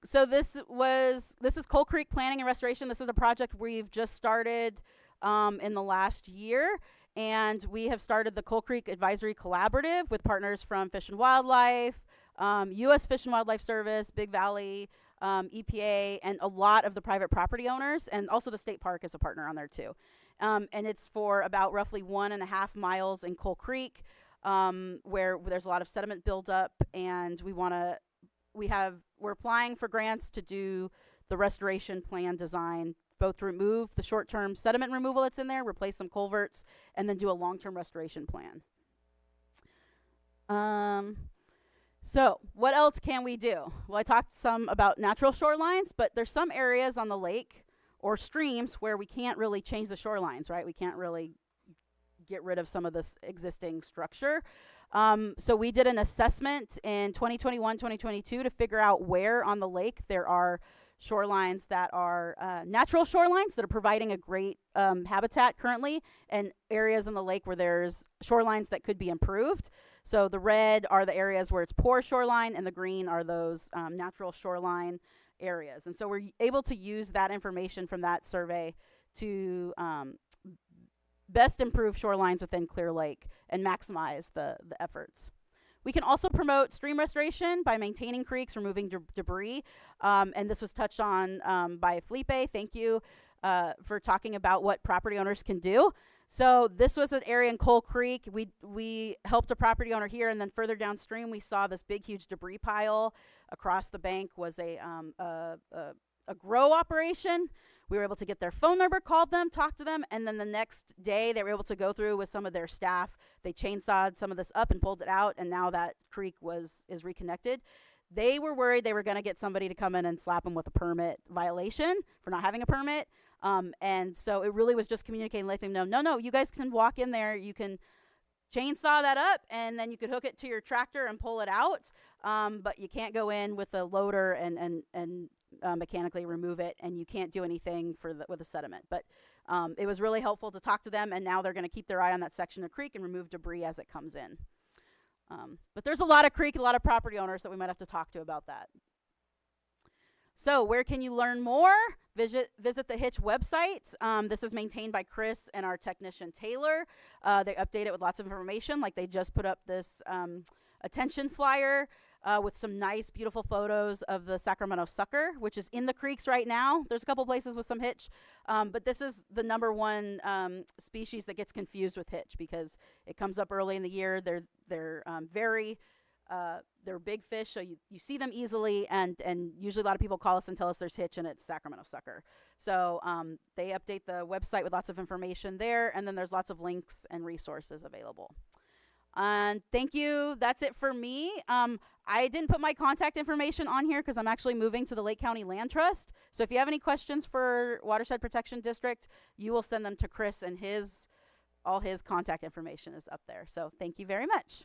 So this is Coal Creek Planning and Restoration. This is a project we've just started in the last year. And we have started the Coal Creek Advisory Collaborative with partners from Fish and Wildlife, U.S. Fish and Wildlife Service, Big Valley, EPA, and a lot of the private property owners. And also the state park is a partner on there too. And it's for about roughly 1.5 miles in Coal Creek, where there's a lot of sediment buildup. And we're applying for grants to do the restoration plan design, both to remove the short-term sediment removal that's in there, replace some culverts, and then do a long-term restoration plan. So what else can we do? Well, I talked some about natural shorelines, but there's some areas on the lake or streams where we can't really change the shorelines, right? We can't really get rid of some of this existing structure. So we did an assessment in 2021, 2022 to figure out where on the lake there are shorelines that are natural shorelines that are providing a great habitat currently, and areas on the lake where there's shorelines that could be improved. So the red are the areas where it's poor shoreline, and the green are those natural shoreline areas. And so we're able to use that information from that survey to best improve shorelines within Clear Lake and maximize the efforts. We can also promote stream restoration by maintaining creeks, removing debris. And this was touched on by Felipe. Thank you for talking about what property owners can do. So this was an area in Coal Creek. We helped a property owner here, and then further downstream we saw this big, huge debris pile. Across the bank was a grow operation. We were able to get their phone number, called them, talked to them, and then the next day they were able to go through with some of their staff. They chainsawed some of this up and pulled it out, and now that creek is reconnected. They were worried they were going to get somebody to come in and slap them with a permit violation for not having a permit. And so it really was just communicating, letting them know, no, you guys can walk in there, you can chainsaw that up, and then you could hook it to your tractor and pull it out. But you can't go in with a loader and mechanically remove it, and you can't do anything with the sediment. But it was really helpful to talk to them, and now they're going to keep their eye on that section of creek and remove debris as it comes in. But there's a lot of creek, a lot of property owners that we might have to talk to about that. So where can you learn more? Visit the HITCH website. This is maintained by Chris and our technician Taylor. They update it with lots of information, like they just put up this attention flyer with some nice, beautiful photos of the Sacramento sucker, which is in the creeks right now. There's a couple places with some hitch, but this is the #1 species that gets confused with hitch because it comes up early in the year. They're big fish, so you see them easily, and usually a lot of people call us and tell us there's hitch, and it's Sacramento sucker. So they update the website with lots of information there, and then there's lots of links and resources available. And thank you. That's it for me. I didn't put my contact information on here because I'm actually moving to the Lake County Land Trust. So if you have any questions for Watershed Protection District, you will send them to Chris, and all his contact information is up there. So thank you very much.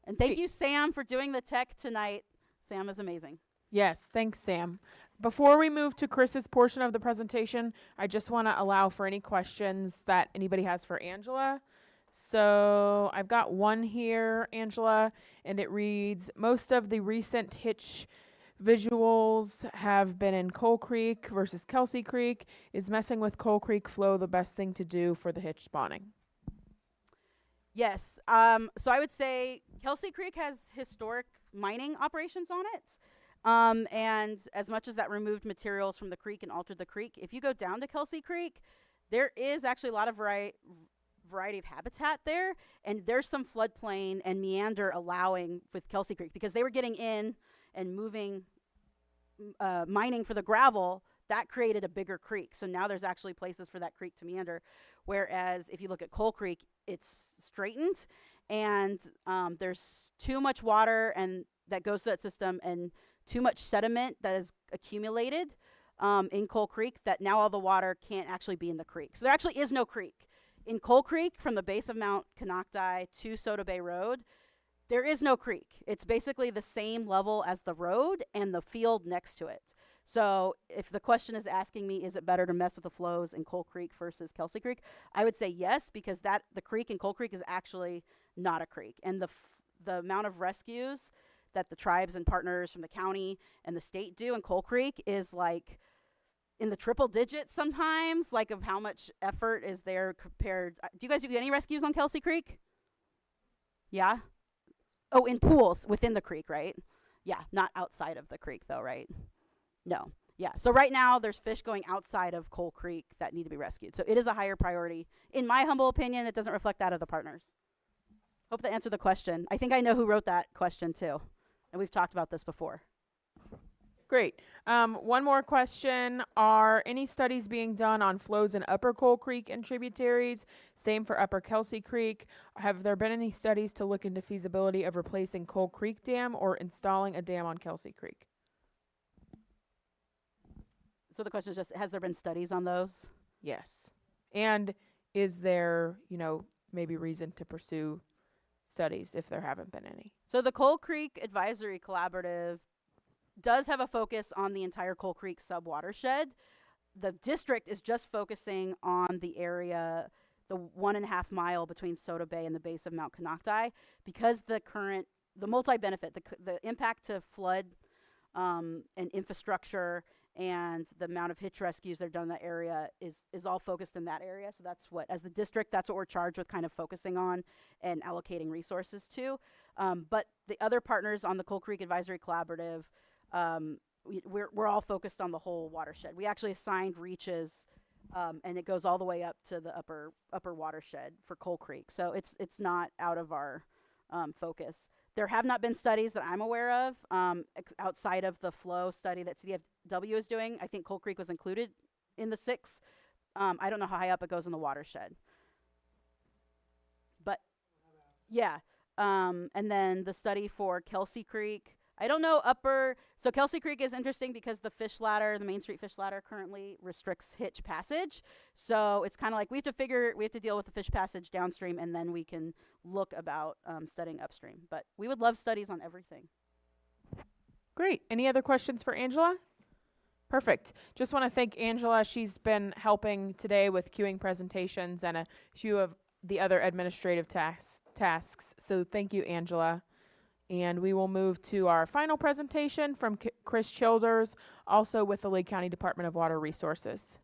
And thank you, Sam, for doing the tech tonight. Sam is amazing. Yes, thanks, Sam. Before we move to Chris's portion of the presentation, I just want to allow for any questions that anybody has for Angela. So I've got one here, Angela, and it reads, most of the recent hitch visuals have been in Coal Creek versus Kelsey Creek. Is messing with Coal Creek flow the best thing to do for the hitch spawning? Yes. So I would say Kelsey Creek has historic mining operations on it. And as much as that removed materials from the creek and altered the creek, if you go down to Kelsey Creek, there is actually a lot of variety of habitat there. And there's some floodplain and meander allowing with Kelsey Creek because they were getting in and moving, mining for the gravel. That created a bigger creek. So now there's actually places for that creek to meander. Whereas if you look at Coal Creek, it's straightened, and there's too much water and that goes to that system, and too much sediment that is accumulated in Coal Creek that now all the water can't actually be in the creek. So there actually is no creek. In Coal Creek, from the base of Mount Canocti to Soda Bay Road, there is no creek. It's basically the same level as the road and the field next to it. So if the question is asking me, is it better to mess with the flows in Coal Creek versus Kelsey Creek, I would say yes, because the creek in Coal Creek is actually not a creek. And the amount of rescues that the tribes and partners from the county and the state do in Coal Creek is like in the triple digits sometimes, like of how much effort is there compared. Do you guys do any rescues on Kelsey Creek? Yeah? Oh, in pools within the creek, right? Yeah, not outside of the creek though, right? No. Yeah. So right now there's fish going outside of Coal Creek that need to be rescued. So it is a higher priority. In my humble opinion, it doesn't reflect that of the partners. Hope that answered the question. I think I know who wrote that question too. And we've talked about this before. Great. One more question. Are any studies being done on flows in Upper Coal Creek and tributaries? Same for Upper Kelsey Creek. Have there been any studies to look into feasibility of replacing Coal Creek Dam or installing a dam on Kelsey Creek? So the question is just, has there been studies on those? Yes. And is there, maybe reason to pursue studies if there haven't been any? So the Coal Creek Advisory Collaborative does have a focus on the entire Coal Creek sub-watershed. The district is just focusing on the area, the 1.5 mile between Soda Bay and the base of Mount Konocti, because the multi-benefit, the impact to flood and infrastructure and the amount of HITCH rescues that are done in that area is all focused in that area. So that's what, as the district, that's what we're charged with kind of focusing on and allocating resources to. But the other partners on the Coal Creek Advisory Collaborative, we're all focused on the whole watershed. We actually assigned reaches, and it goes all the way up to the upper watershed for Coal Creek. So it's not out of our focus. There have not been studies that I'm aware of outside of the flow study that CDFW is doing. I think Coal Creek was included in the 6. I don't know how high up it goes in the watershed. But yeah. And then the study for Kelsey Creek, I don't know so Kelsey Creek is interesting because the fish ladder, the Main Street fish ladder currently restricts HITCH passage. So it's kind of like we have to deal with the fish passage downstream, and then we can look about studying upstream. But we would love studies on everything. Great. Any other questions for Angela? Perfect. Just want to thank Angela. She's been helping today with queuing presentations and a few of the other administrative tasks. So thank you, Angela. And we will move to our final presentation from Chris Childers, also with the Lake County Department of Water Resources.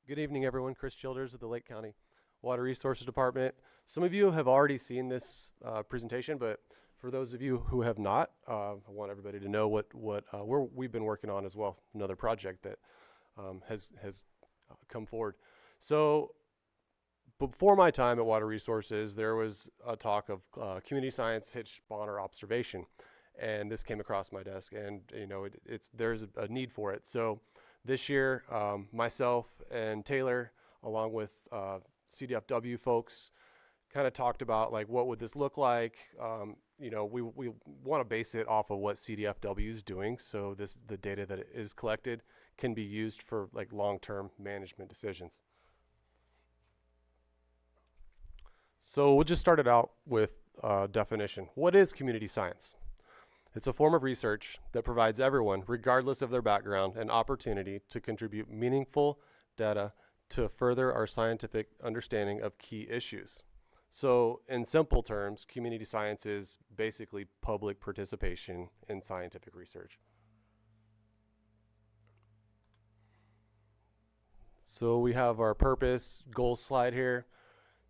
Good evening, everyone. Chris Childers of the Lake County Water Resources Department. Some of you have already seen this presentation, but for those of you who have not, I want everybody to know what we've been working on as well. Another project that has come forward. So before my time at Water Resources, there was a talk of community science HITCH spawner observation, and this came across my desk, and there's a need for it. So this year, myself and Taylor, along with CDFW folks, kind of talked about like what would this look like. We want to base it off of what CDFW is doing, so the data that is collected can be used for like long-term management decisions. So we'll just start it out with definition. What is community science? It's a form of research that provides everyone, regardless of their background, an opportunity to contribute meaningful data to further our scientific understanding of key issues. So in simple terms, community science is basically public participation in scientific research. So we have our purpose goals slide here.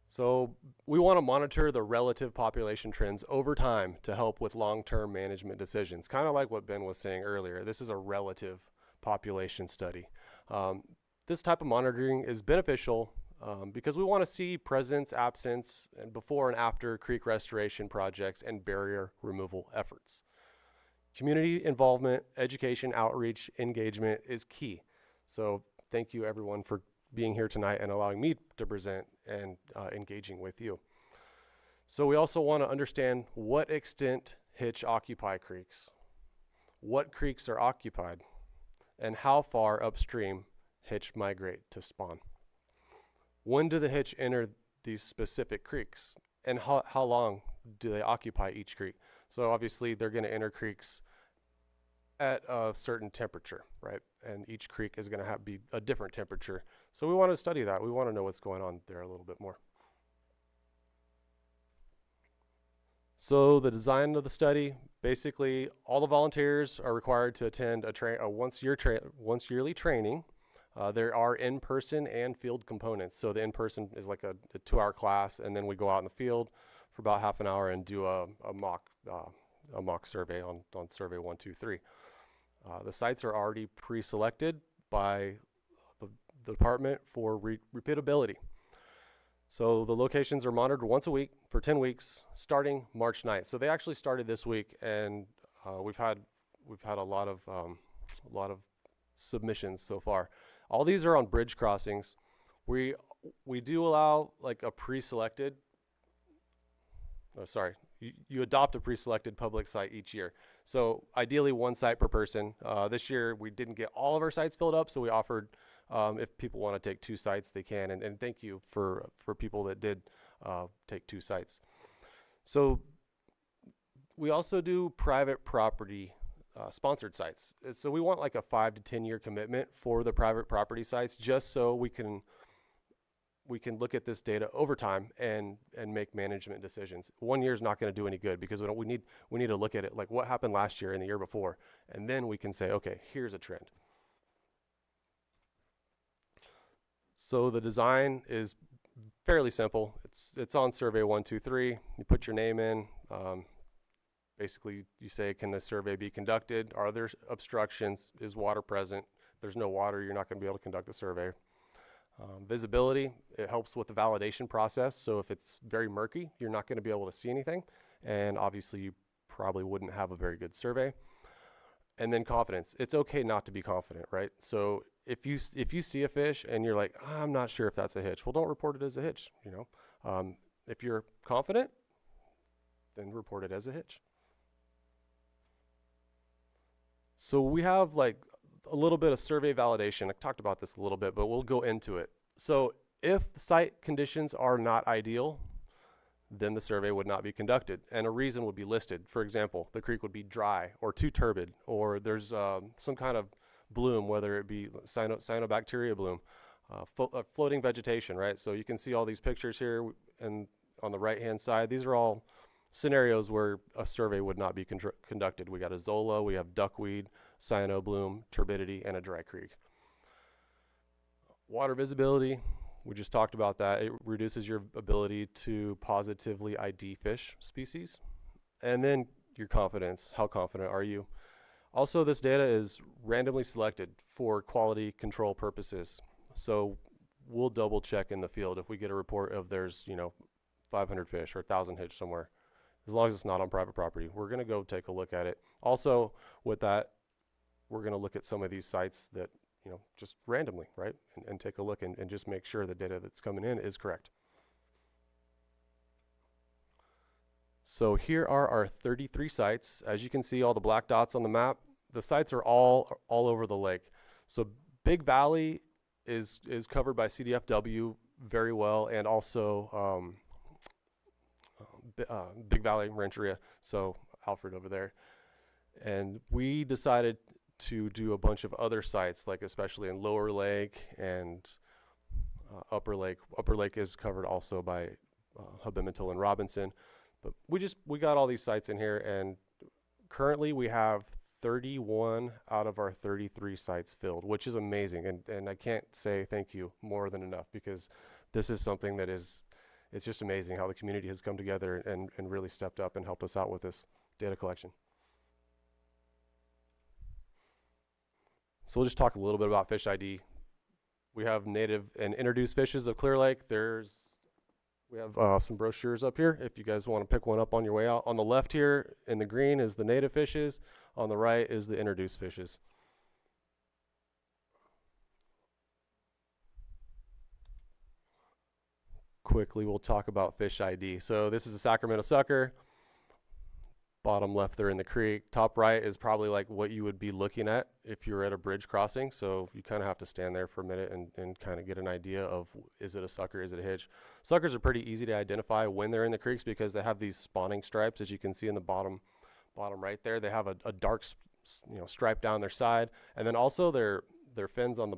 So we want to monitor the relative population trends over time to help with long-term management decisions. Kind of like what Ben was saying earlier, this is a relative population study. This type of monitoring is beneficial because we want to see presence, absence, and before and after creek restoration projects and barrier removal efforts. Community involvement, education, outreach, engagement is key. So thank you everyone for being here tonight and allowing me to present and engaging with you. So we also want to understand what extent HITCH occupy creeks, what creeks are occupied, and how far upstream HITCH migrate to spawn. When do the HITCH enter these specific creeks, and how long do they occupy each creek? So obviously they're going to enter creeks at a certain temperature, right? And each creek is going to be a different temperature. So we want to study that. We want to know what's going on there a little bit more. So the design of the study, basically all the volunteers are required to attend a once yearly training. There are in-person and field components. So the in-person is like a 2-hour class, and then we go out in the field for about half an hour and do a mock survey on survey 1, 2, 3. The sites are already pre-selected by the department for repeatability. So the locations are monitored once a week for 10 weeks, starting March 9th. So they actually started this week, and we've had a lot of submissions so far. All these are on bridge crossings. We do allow like a pre-selected. Oh, sorry. You adopt a pre-selected public site each year. So ideally 1 site per person. This year we didn't get all of our sites filled up, so we offered if people want to take 2 sites, they can. And thank you for people that did take 2 sites. So we also do private property sponsored sites. So we want like a 5 to 10 year commitment for the private property sites, just so we can look at this data over time and make management decisions. 1 year is not going to do any good, because we need to look at it like what happened last year and the year before, and then we can say, okay, here's a trend. So the design is fairly simple. It's on survey 1, 2, 3. You put your name in. Basically, you say, can this survey be conducted? Are there obstructions? Is water present? If there's no water, you're not going to be able to conduct the survey. Visibility, it helps with the validation process. So if it's very murky, you're not going to be able to see anything. And obviously, you probably wouldn't have a very good survey. And then confidence. It's okay not to be confident, right? So if you see a fish and you're like, I'm not sure if that's a hitch, well, don't report it as a hitch. If you're confident, then report it as a hitch. So we have like a little bit of survey validation. I talked about this a little bit, but we'll go into it. So if the site conditions are not ideal, then the survey would not be conducted, and a reason would be listed. For example, the creek would be dry or too turbid, or there's some kind of bloom, whether it be cyanobacteria bloom, floating vegetation, right? So you can see all these pictures here, and on the right-hand side, these are all scenarios where a survey would not be conducted. We got a zola, we have duckweed, cyano bloom, turbidity, and a dry creek. Water visibility, we just talked about that. It reduces your ability to positively ID fish species. And then your confidence, how confident are you? Also, this data is randomly selected for quality control purposes. So we'll double check in the field if we get a report of there's 500 fish or 1,000 hitch somewhere. As long as it's not on private property, we're going to go take a look at it. Also, with that, we're going to look at some of these sites that, just randomly, right? And take a look and just make sure the data that's coming in is correct. So here are our 33 sites. As you can see, all the black dots on the map, the sites are all over the lake. So Big Valley is covered by CDFW very well, and also Big Valley Rancheria, so Alfred over there. And we decided to do a bunch of other sites, like especially in Lower Lake and Upper Lake. Upper Lake is covered also by HABEMATOLEL and Robinson. But we got all these sites in here, and currently we have 31 out of our 33 sites filled, which is amazing. And I can't say thank you more than enough, because this is something that it's just amazing how the community has come together and really stepped up and helped us out with this data collection. So we'll just talk a little bit about fish ID. We have native and introduced fishes of Clear Lake. We have some brochures up here if you guys want to pick one up on your way out. On the left here in the green is the native fishes. On the right is the introduced fishes. Quickly, we'll talk about fish ID. So this is a Sacramento sucker. Bottom left there in the creek. Top right is probably like what you would be looking at if you were at a bridge crossing. So you kind of have to stand there for a minute and kind of get an idea of, is it a sucker, is it a hitch? Suckers are pretty easy to identify when they're in the creeks, because they have these spawning stripes, as you can see in the bottom right there. They have a dark stripe down their side, and then also their fins on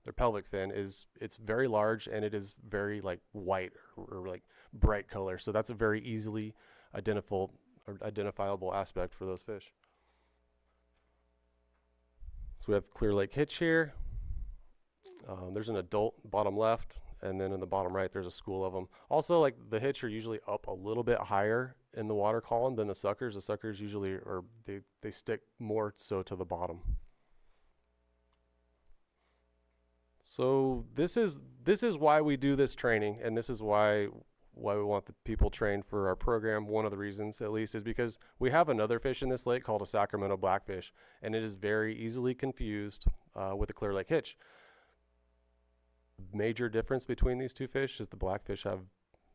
their pelvic fin it's very large, and it is very like white or like bright color. So that's a very easily identifiable aspect for those fish. So we have Clear Lake Hitch here. There's an adult bottom left, and then in the bottom right there's a school of them. Also, like, the hitch are usually up a little bit higher in the water column than the suckers. The suckers usually they stick more so to the bottom. So this is why we do this training, and this is why we want the people trained for our program. One of the reasons, at least, is because we have another fish in this lake called a Sacramento blackfish, and it is very easily confused with the Clear Lake Hitch. Major difference between these two fish is the blackfish have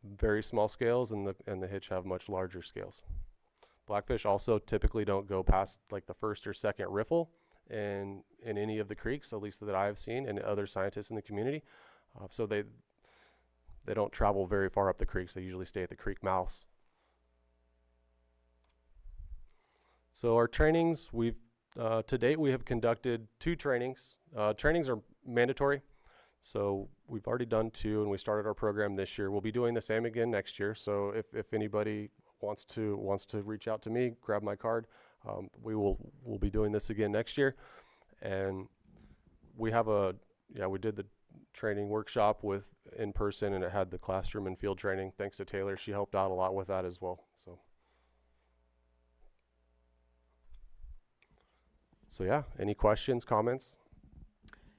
very small scales, and the hitch have much larger scales. Blackfish also typically don't go past like the first or second riffle in any of the creeks, at least that I have seen, and other scientists in the community. So they don't travel very far up the creeks. They usually stay at the creek mouths. So our trainings, to date we have conducted 2 trainings. Trainings are mandatory. So we've already done 2, and we started our program this year. We'll be doing the same again next year. So if anybody wants to reach out to me, grab my card. We'll be doing this again next year. And we have we did the training workshop with in person, and it had the classroom and field training. Thanks to Taylor, she helped out a lot with that as well. So yeah, any questions, comments?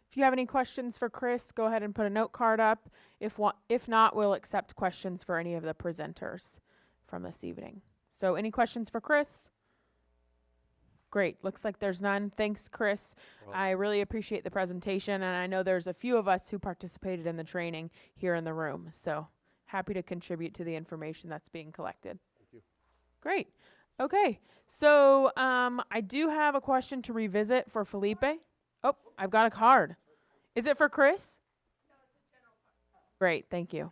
If you have any questions for Chris, go ahead and put a note card up. If not, we'll accept questions for any of the presenters from this evening. So any questions for Chris? Great. Looks like there's none. Thanks, Chris. Well, I really appreciate the presentation, and I know there's a few of us who participated in the training here in the room. So happy to contribute to the information that's being collected. Thank you. Great. Okay. So I do have a question to revisit for Felipe. Oh, I've got a card. Is it for Chris? No, it's a general card. Great, thank you.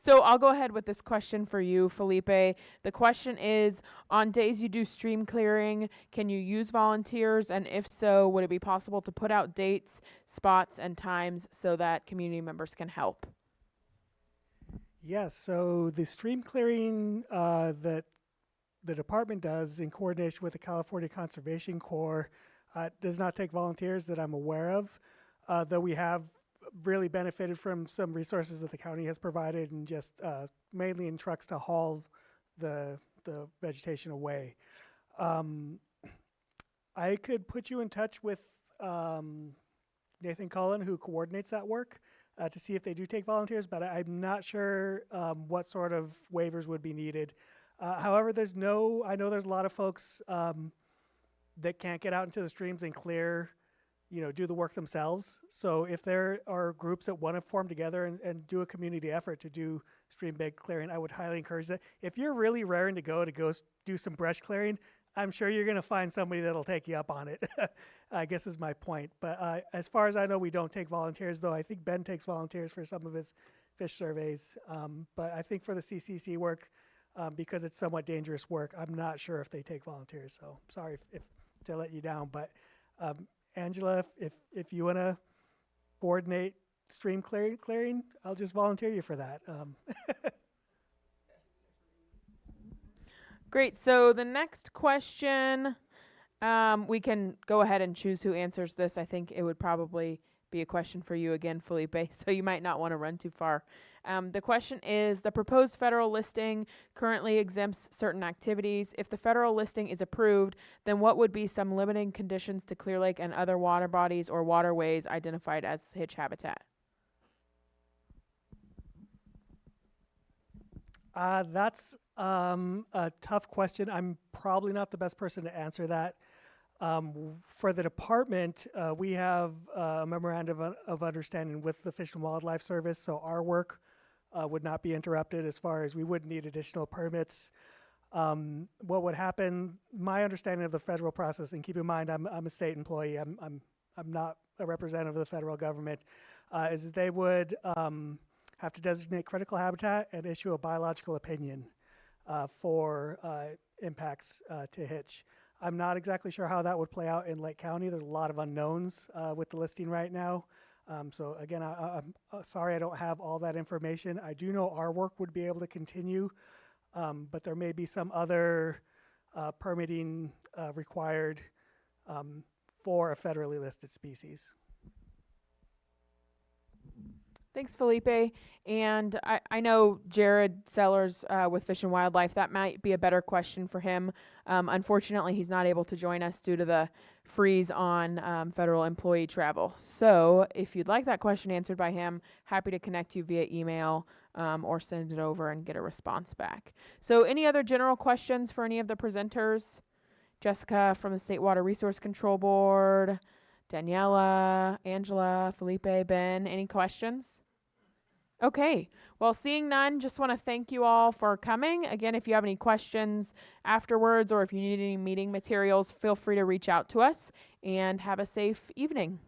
So I'll go ahead with this question for you, Felipe. The question is, on days you do stream clearing, can you use volunteers? And if so, would it be possible to put out dates, spots, and times so that community members can help? Yes, so the stream clearing that the department does in coordination with the California Conservation Corps does not take volunteers that I'm aware of, though we have really benefited from some resources that the county has provided, and just mainly in trucks to haul the vegetation away. I could put you in touch with Nathan Cullen, who coordinates that work, to see if they do take volunteers, but I'm not sure what sort of waivers would be needed. However, I know there's a lot of folks that can't get out into the streams and clear, do the work themselves. So if there are groups that want to form together and do a community effort to do stream bed clearing, I would highly encourage that. If you're really raring to go do some brush clearing, I'm sure you're going to find somebody that'll take you up on it, I guess is my point. But as far as I know, we don't take volunteers, though I think Ben takes volunteers for some of his fish surveys. But I think for the CCC work, because it's somewhat dangerous work, I'm not sure if they take volunteers. So sorry if to let you down. But Angela, if you want to coordinate stream clearing, I'll just volunteer you for that. Great. So the next question, we can go ahead and choose who answers this. I think it would probably be a question for you again, Felipe, so you might not want to run too far. The question is, the proposed federal listing currently exempts certain activities. If the federal listing is approved, then what would be some limiting conditions to Clear Lake and other water bodies or waterways identified as hitch habitat? That's a tough question. I'm probably not the best person to answer that. For the department, we have a memorandum of understanding with the Fish and Wildlife Service, so our work would not be interrupted as far as we wouldn't need additional permits. What would happen, my understanding of the federal process, and keep in mind I'm a state employee, I'm not a representative of the federal government, is that they would have to designate critical habitat and issue a biological opinion for impacts to hitch. I'm not exactly sure how that would play out in Lake County. There's a lot of unknowns with the listing right now. So again, I'm sorry I don't have all that information. I do know our work would be able to continue but there may be some other permitting required for a federally listed species. Thanks, Felipe. And I know Jared Sellers with Fish and Wildlife, that might be a better question for him. Unfortunately, he's not able to join us due to the freeze on federal employee travel. So if you'd like that question answered by him, happy to connect you via email or send it over and get a response back. So any other general questions for any of the presenters? Jessica from the State Water Resource Control Board, Daniela, Angela, Felipe, Ben, any questions? Okay, well, seeing none, just want to thank you all for coming. Again, if you have any questions afterwards or if you need any meeting materials, feel free to reach out to us, and have a safe evening.